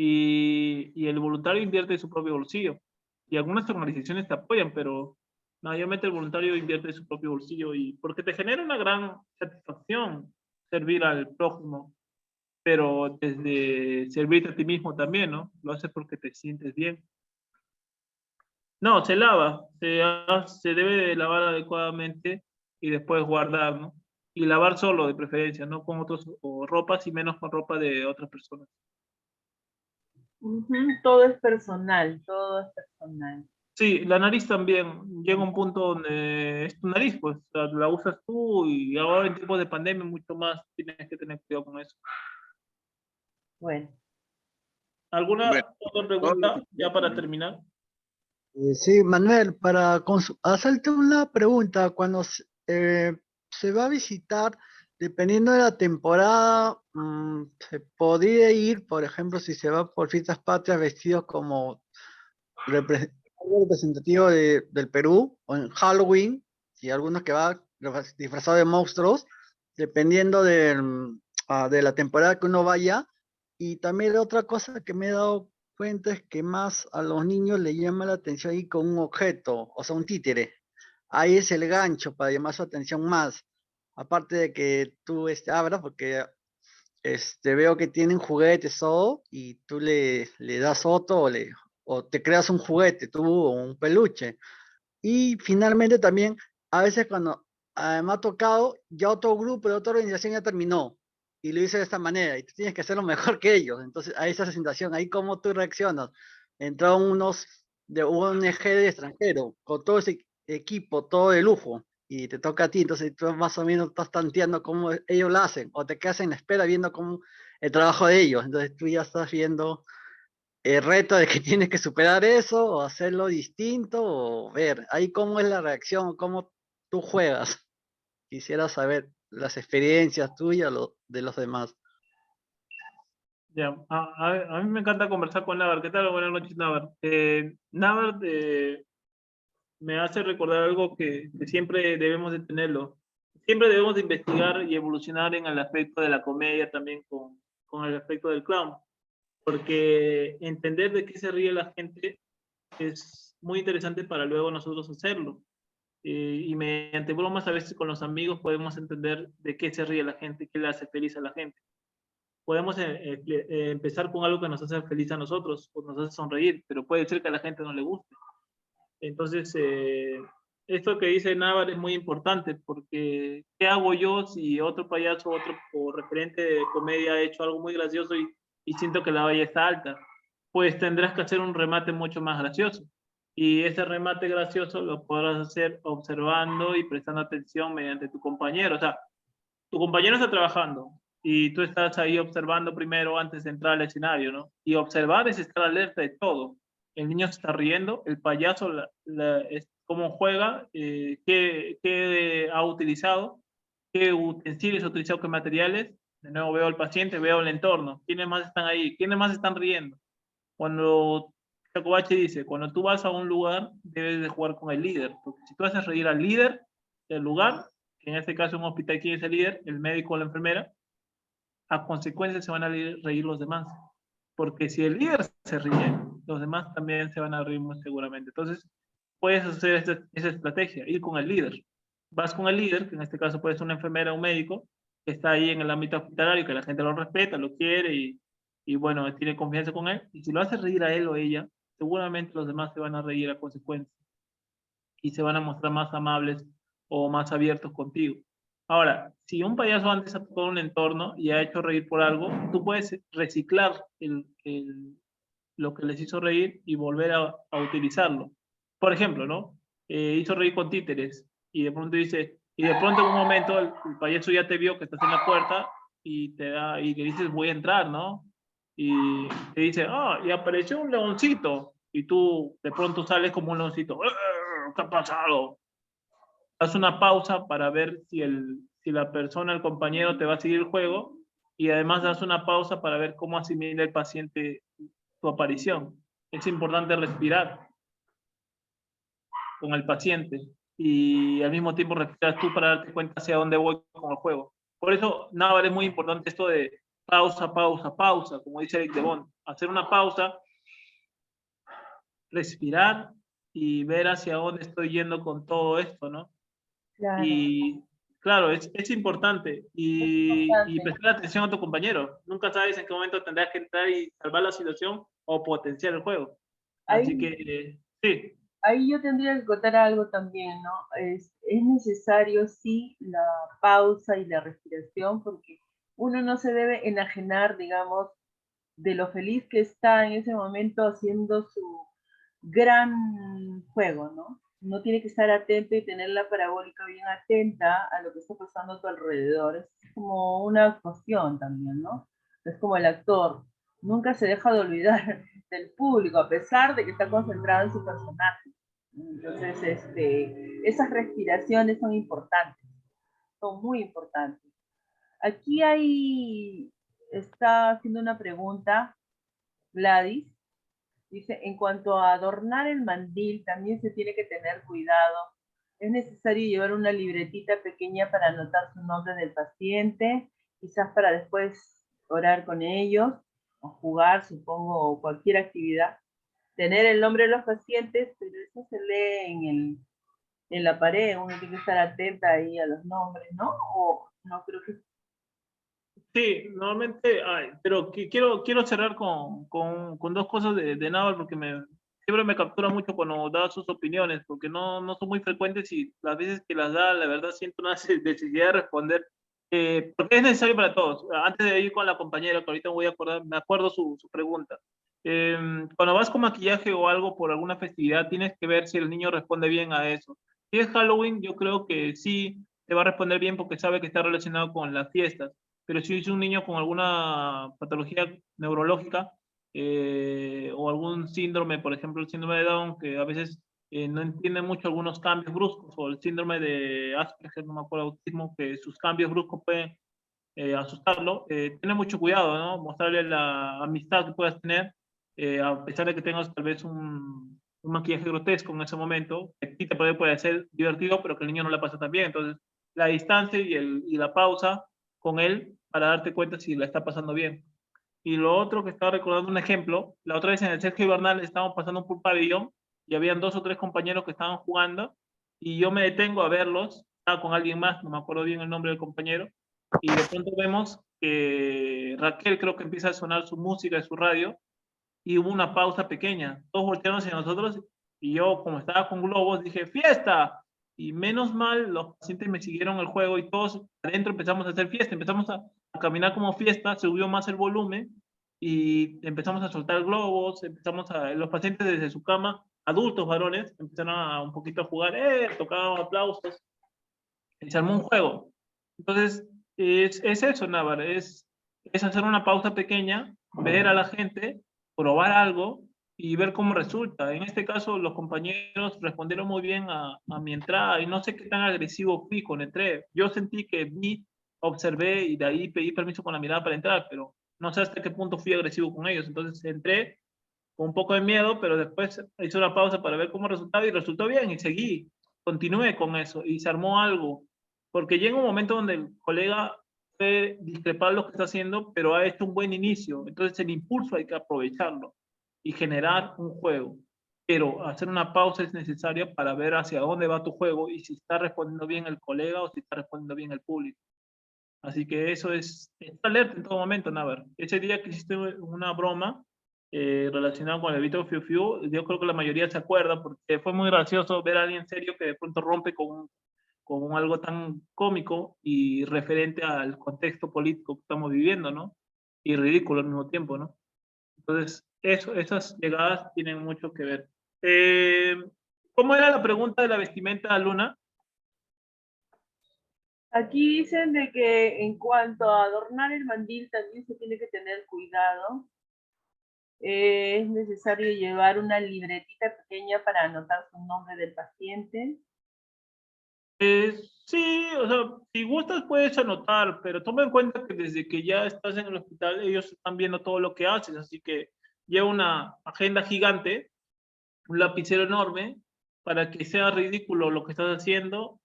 Y el voluntario invierte de su propio bolsillo. Y algunas organizaciones te apoyan, pero mayormente el voluntario invierte de su propio bolsillo y porque te genera una gran satisfacción servir al prójimo, pero desde servirte a ti mismo también, ¿no? Lo haces porque te sientes bien. No, se lava, se debe de lavar adecuadamente y después guardar, ¿no? Y lavar solo de preferencia, no con otros o ropas y menos con ropa de otras personas. Todo es personal, todo es personal. Sí, la nariz también llega a un punto donde es tu nariz, pues, o sea, la usas tú y ahora en tiempos de pandemia mucho más tienes que tener cuidado con eso. Bueno, ¿Alguna Bueno, otra pregunta ya para terminar? Sí, Manuel, para hacerte una pregunta, cuando se va a visitar, dependiendo de la temporada, se podría ir, por ejemplo, si se va por fiestas patrias vestidos como algo representativo del Perú, o en Halloween, y algunos que va disfrazados de monstruos, dependiendo de la temporada que uno vaya. Y también otra cosa que me he dado cuenta es que más a los niños les llama la atención ir con un objeto, o sea, un títere. Ahí es el gancho para llamar su atención más. Aparte de que tú abras, porque veo que tienen juguetes todo, y tú le das otro o te creas un juguete, tú o un peluche. Y finalmente también, a veces cuando me ha tocado, ya otro grupo de otra organización ya terminó y lo hice de esta manera y tú tienes que hacerlo mejor que ellos. Entonces, hay esa sensación, ahí cómo tú reaccionas. Entraron unos de ONG de extranjero, con todo ese equipo, todo de lujo, y te toca a ti. Entonces, tú más o menos estás tanteando cómo ellos lo hacen, o te quedas en la espera viendo cómo el trabajo de ellos. Entonces, tú ya estás viendo el reto de que tienes que superar eso o hacerlo distinto o ver ahí cómo es la reacción, cómo tú juegas. Quisiera saber las experiencias tuyas, de los demás. Ya, a mí me encanta conversar con Navar. ¿Qué tal? Buenas noches, Navar. Navar me hace recordar algo que siempre debemos de tenerlo. Siempre debemos de investigar y evolucionar en el aspecto de la comedia también con el aspecto del clown. Porque entender de qué se ríe la gente es muy interesante para luego nosotros hacerlo. Y mediante bromas a veces con los amigos podemos entender de qué se ríe la gente, qué le hace feliz a la gente. Podemos empezar con algo que nos hace feliz a nosotros o nos hace sonreír, pero puede ser que a la gente no le guste. Entonces, esto que dice Navar es muy importante porque ¿qué hago yo si otro payaso, otro o referente de comedia ha hecho algo muy gracioso y siento que la valla está alta? Pues tendrás que hacer un remate mucho más gracioso. Y ese remate gracioso lo podrás hacer observando y prestando atención mediante tu compañero. O sea, tu compañero está trabajando y tú estás ahí observando primero antes de entrar al escenario, ¿no? Y observar es estar alerta de todo. El niño se está riendo, el payaso cómo juega, qué ha utilizado, qué utensilios ha utilizado, qué materiales. De nuevo veo al paciente, veo el entorno. ¿Quiénes más están ahí? ¿Quiénes más están riendo? Cuando Takobachi dice, cuando tú vas a un lugar, debes de jugar con el líder, porque si tú haces reír al líder del lugar, que en este caso un hospital, ¿quién es el líder? El médico o la enfermera, a consecuencia se van a reír los demás. Porque si el líder se ríe, los demás también se van a reír muy seguramente. Entonces, puedes hacer esa estrategia, ir con el líder. Vas con el líder, que en este caso puede ser una enfermera o un médico, que está ahí en el ámbito hospitalario, que la gente lo respeta, lo quiere y bueno, tiene confianza con él. Y si lo hace reír a él o ella, seguramente los demás se van a reír a consecuencia y se van a mostrar más amables o más abiertos contigo. Ahora, si un payaso antes ha tocado un entorno y ha hecho reír por algo, tú puedes reciclar lo que les hizo reír y volver a utilizarlo. Por ejemplo, ¿no? Hizo reír con títeres y de pronto dice, y de pronto en un momento el payaso ya te vio que estás en la puerta y y le dices voy a entrar, ¿no? Y te dice, y apareció un leoncito y tú de pronto sales como un leoncito, ¿qué ha pasado? Haz una pausa para ver si la persona, el compañero te va a seguir el juego y además das una pausa para ver cómo asimila el paciente tu aparición. Es importante respirar con el paciente y al mismo tiempo respirar tú para darte cuenta hacia dónde voy con el juego. Por eso, Navar, es muy importante esto de pausa, pausa, pausa, como dice Eric de Bond. Hacer una pausa, respirar y ver hacia dónde estoy yendo con todo esto, ¿no? Claro, Y claro, es importante y importante. prestar atención a tu compañero. Nunca sabes en qué momento tendrás que entrar y salvar la situación o potenciar el juego. Así Ahí, que, sí, ahí yo tendría que contar algo también, ¿no? Es necesario, sí, la pausa y la respiración, porque uno no se debe enajenar, digamos, de lo feliz que está en ese momento haciendo su gran juego, ¿no? Uno tiene que estar atento y tener la parabólica bien atenta a lo que está pasando a tu alrededor. Es como una actuación también, ¿no? Es como el actor. Nunca se deja de olvidar del público, a pesar de que está concentrado en su personaje. Entonces, esas respiraciones son importantes, son muy importantes. Aquí está haciendo una pregunta Gladys. Dice, en cuanto a adornar el mandil, también se tiene que tener cuidado es necesario llevar una libretita pequeña para anotar su nombre del paciente, quizás para después orar con ellos, o jugar, supongo, o cualquier actividad. Tener el nombre de los pacientes, pero eso se lee en la pared, uno tiene que estar atenta ahí a los nombres, ¿no? O no creo que... Sí, normalmente, pero quiero cerrar con dos cosas de Naval, porque siempre me captura mucho cuando da sus opiniones, porque no son muy frecuentes y las veces que las da, la verdad siento una necesidad de responder, porque es necesario para todos. Antes de ir con la compañera, que ahorita me acuerdo su pregunta. Cuando vas con maquillaje o algo por alguna festividad, tienes que ver si el niño responde bien a eso. Si es Halloween, yo creo que sí te va a responder bien porque sabe que está relacionado con las fiestas, pero si es un niño con alguna patología neurológica o algún síndrome, por ejemplo el síndrome de Down, que a veces no entiende mucho algunos cambios bruscos, o el síndrome de Asperger, no me acuerdo, autismo, que sus cambios bruscos pueden asustarlo, ten mucho cuidado, ¿no? Mostrarle la amistad que puedas tener, a pesar de que tengas tal vez un maquillaje grotesco en ese momento, que a ti te puede ser divertido, pero que el niño no la pasa tan bien. Entonces, la distancia y la pausa con él para darte cuenta si la está pasando bien. Y lo otro que estaba recordando un ejemplo, la otra vez en el Sergio Bernal estábamos pasando por un pabellón y habían 2 o 3 compañeros que estaban jugando y yo me detengo a verlos, estaba con alguien más, no me acuerdo bien el nombre del compañero, y de pronto vemos que Raquel creo que empieza a sonar su música de su radio y hubo una pausa pequeña, todos voltearon hacia nosotros y yo como estaba con globos dije ¡fiesta! Y menos mal los pacientes me siguieron el juego y todos adentro empezamos a hacer fiesta, empezamos a caminar como fiesta, subió más el volumen y empezamos a soltar globos, los pacientes desde su cama, adultos varones, empezaron a un poquito a jugar, tocaban aplausos, y se armó un juego. Entonces, es eso, Navar, es hacer una pausa pequeña, ver a la gente, probar algo y ver cómo resulta. En este caso, los compañeros respondieron muy bien a mi entrada y no sé qué tan agresivo fui cuando entré. Yo sentí que vi, observé y de ahí pedí permiso con la mirada para entrar, pero no sé hasta qué punto fui agresivo con ellos. Entonces entré con un poco de miedo, pero después hice una pausa para ver cómo resultaba y resultó bien y seguí, continué con eso y se armó algo. Porque llega un momento donde el colega puede discrepar lo que está haciendo, pero ha hecho un buen inicio. Entonces el impulso hay que aprovecharlo y generar un juego. Pero hacer una pausa es necesaria para ver hacia dónde va tu juego y si está respondiendo bien el colega o si está respondiendo bien el público. Así que eso es alerta en todo momento, Navar. Ese día que hiciste una broma relacionada con el Vito Fiu Fiu, yo creo que la mayoría se acuerda porque fue muy gracioso ver a alguien serio que de pronto rompe con algo tan cómico y referente al contexto político que estamos viviendo, ¿no? Y ridículo al mismo tiempo, ¿no? Entonces, esas llegadas tienen mucho que ver. ¿Cómo era la pregunta de la vestimenta, Luna? Aquí dicen de que en cuanto a adornar el mandil también se tiene que tener cuidado. Es necesario llevar una libretita pequeña para anotar su nombre del paciente. Sí, o sea, si gustas puedes anotar, pero toma en cuenta que desde que ya estás en el hospital, ellos están viendo todo lo que haces, así que lleva una agenda gigante, un lapicero enorme, para que sea ridículo lo que estás haciendo,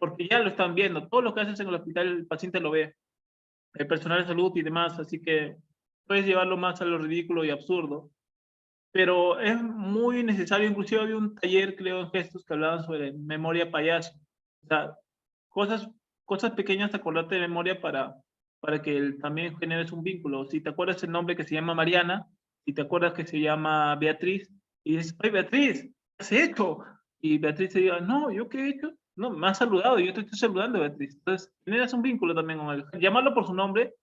porque ya lo están viendo. Todo lo que haces en el hospital, el paciente lo ve, el personal de salud y demás, así que puedes llevarlo más a lo ridículo y absurdo. Pero es muy necesario, inclusive había un taller, creo, en gestos que hablaban sobre memoria payaso. O sea, cosas pequeñas, acordarte de memoria para que también generes un vínculo. Si te acuerdas el nombre que se llama Mariana, si te acuerdas que se llama Beatriz, y dices, ¡ay, Beatriz! ¿Qué has hecho? Y Beatriz te diga, no, ¿yo qué he hecho? No, me has saludado, yo te estoy saludando, Beatriz. Entonces, generas un vínculo también con él. Llamarlo por su nombre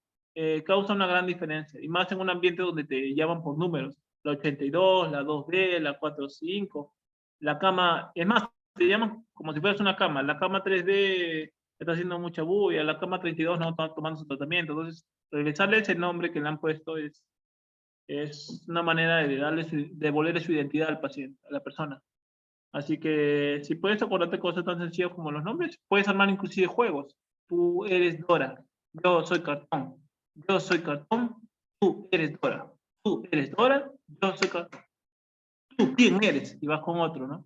causa una gran diferencia, y más en un ambiente donde te llaman por números. La 82, la 2D, la 45, la cama, es más, te llaman como si fueras una cama, la cama 3D está haciendo mucha bulla, la cama 32 no está tomando su tratamiento, entonces regresarle ese nombre que le han puesto es una manera de devolverle su identidad al paciente, a la persona. Así que si puedes acordarte cosas tan sencillas como los nombres, puedes armar inclusive juegos. Tú eres Dora, yo soy Cartón, yo soy Cartón, tú eres Dora, tú eres Dora, yo soy Cartón. ¿Tú quién eres? Y vas con otro, ¿no?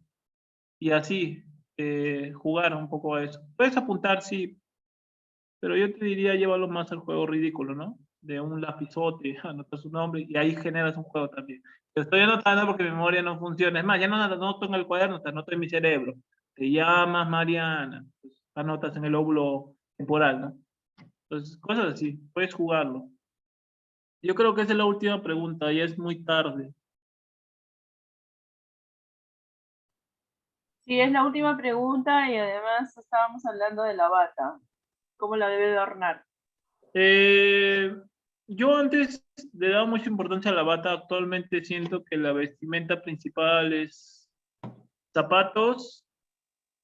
Y así, jugar un poco a eso. Puedes apuntar, sí, pero yo te diría llévalo más al juego ridículo, ¿no? De un lapizote, anotas su nombre y ahí generas un juego también. Te estoy anotando porque mi memoria no funciona. Es más, ya no anoto en el cuaderno, te anoto en mi cerebro. Te llamas Mariana, pues, anotas en el óvulo temporal, ¿no? Entonces, cosas así, puedes jugarlo. Yo creo que esa es la última pregunta, ya es muy tarde. Sí, es la última pregunta y además estábamos hablando de la bata. ¿Cómo la debe adornar? Yo antes le daba mucha importancia a la bata, actualmente siento que la vestimenta principal es zapatos,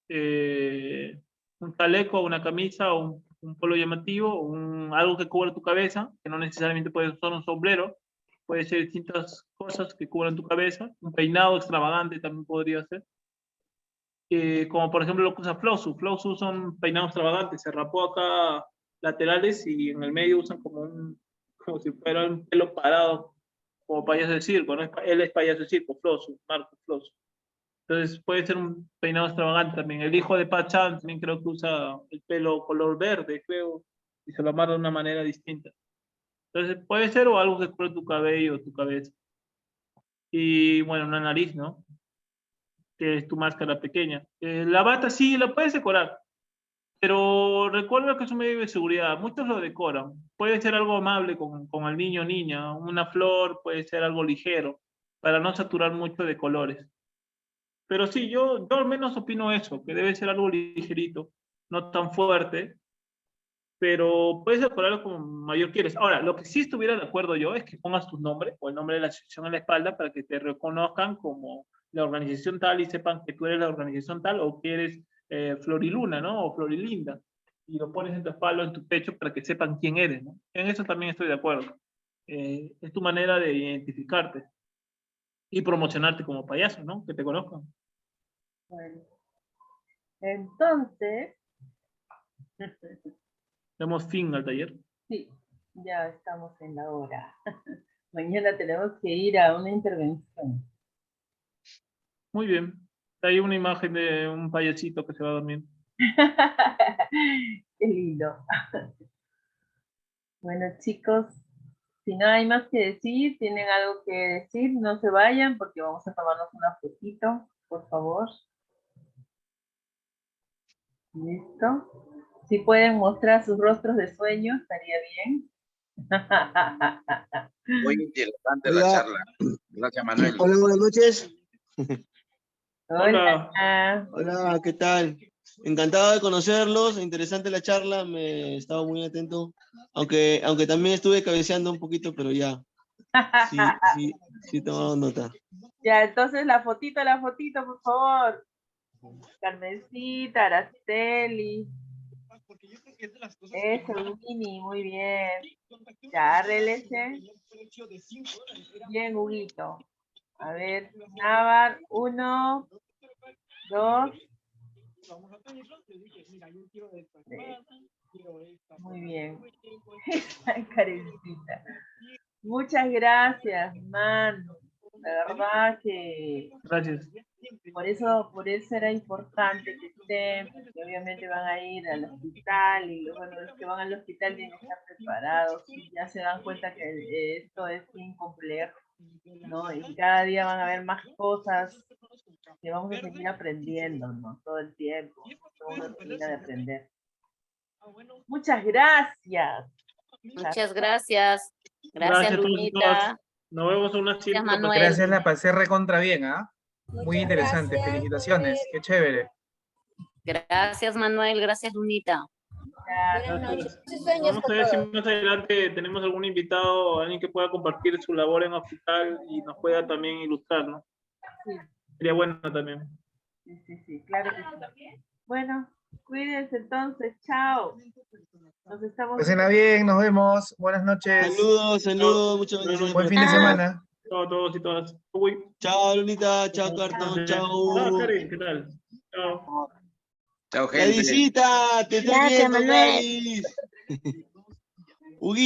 un chaleco, una camisa, o un polo llamativo, algo que cubra tu cabeza, que no necesariamente puede ser un sombrero, puede ser distintas cosas que cubran tu cabeza, un peinado extravagante también podría ser. Como por ejemplo lo que usa Flossu. Flossu son peinados extravagantes, se rapó acá laterales y en el medio usan como si fuera un pelo parado, como payaso de circo, ¿no? Él es payaso de circo, Flossu, Marco Flossu. Entonces puede ser un peinado extravagante también. El hijo de Pachan también creo que usa el pelo color verde, creo, y se lo amarra de una manera distinta. Entonces puede ser o algo que cubre tu cabello o tu cabeza. Y bueno, una nariz, ¿no? Que es tu máscara pequeña. La bata sí, la puedes decorar, pero recuerda que es un medio de seguridad. Muchos lo decoran. Puede ser algo amable con el niño o niña, una flor, puede ser algo ligero, para no saturar mucho de colores. Pero sí, yo al menos opino eso, que debe ser algo ligerito, no tan fuerte, pero puedes decorarlo como mayor quieres. Ahora, lo que sí estuviera de acuerdo yo es que pongas tu nombre o el nombre de la asociación en la espalda para que te reconozcan como la organización tal y sepan que tú eres la organización tal o que eres Floriluna, ¿no? O Florilinda. Y lo pones en tu espalda o en tu pecho para que sepan quién eres, ¿no? En eso también estoy de acuerdo. Es tu manera de identificarte y promocionarte como payaso, ¿no? Que te conozcan. Bueno, entonces, Damos fin al taller. sí, ya estamos en la hora. Mañana tenemos que ir a una intervención. Muy bien. Hay una imagen de un payasito que se va a dormir. Qué lindo. Bueno, chicos, si no hay más que decir, tienen algo que decir, no se vayan porque vamos a tomarnos una fotito, por favor. Listo. Si pueden mostrar sus rostros de sueño, estaría bien. Muy interesante la Hola. charla. Gracias, Manuel. Hola, buenas noches. Hola. Hola, ¿qué tal? Encantado de conocerlos, interesante la charla, me estaba muy atento, aunque también estuve cabeceando un poquito, pero ya, sí tomaba nota. Ya, entonces la fotito, por favor. Carmencita, Araceli. Eso, Mini, muy bien. Ya, arréglese. Bien, Huguito. A ver, Navar, 1, 2. Muy bien. Karencita. Muchas gracias, Manu. La verdad que Gracias. por eso era importante que estén, porque obviamente van a ir al hospital y bueno, los que van al hospital tienen que estar preparados y ya se dan cuenta que esto es bien complejo, ¿no? Y cada día van a haber más cosas que vamos a seguir aprendiendo, ¿no? Todo el tiempo, uno termina de aprender. Muchas gracias. Muchas gracias. Gracias Gracias, a todos y todas. Lunita. Nos vemos en una siguiente Manuel. ocasión. Gracias, la pasé recontra bien, ¿ah? Muy interesante, gracias, felicitaciones, qué chévere. Gracias, Manuel. Gracias, Lunita. Buenas noches. Muchos sueños Vamos con a ver si todos. más adelante tenemos algún invitado, alguien que pueda compartir su labor en hospital y nos pueda también ilustrar, ¿no? Sí, Sería bueno también. sí, claro que sí. Bueno, cuídense entonces, chao. Nos estamos Pásenla bien, nos vemos, buenas noches, Saludos, muchas bendiciones buen para fin de todos. semana. Chao a todos y todas. Uy. Chao, Lunita, chao, Cartón, Ah, chao. Karen, ¿qué tal? Chao. Chao, gente. Gladysita, te estoy Gracias, viendo, Manuel. Gladys. Huguito.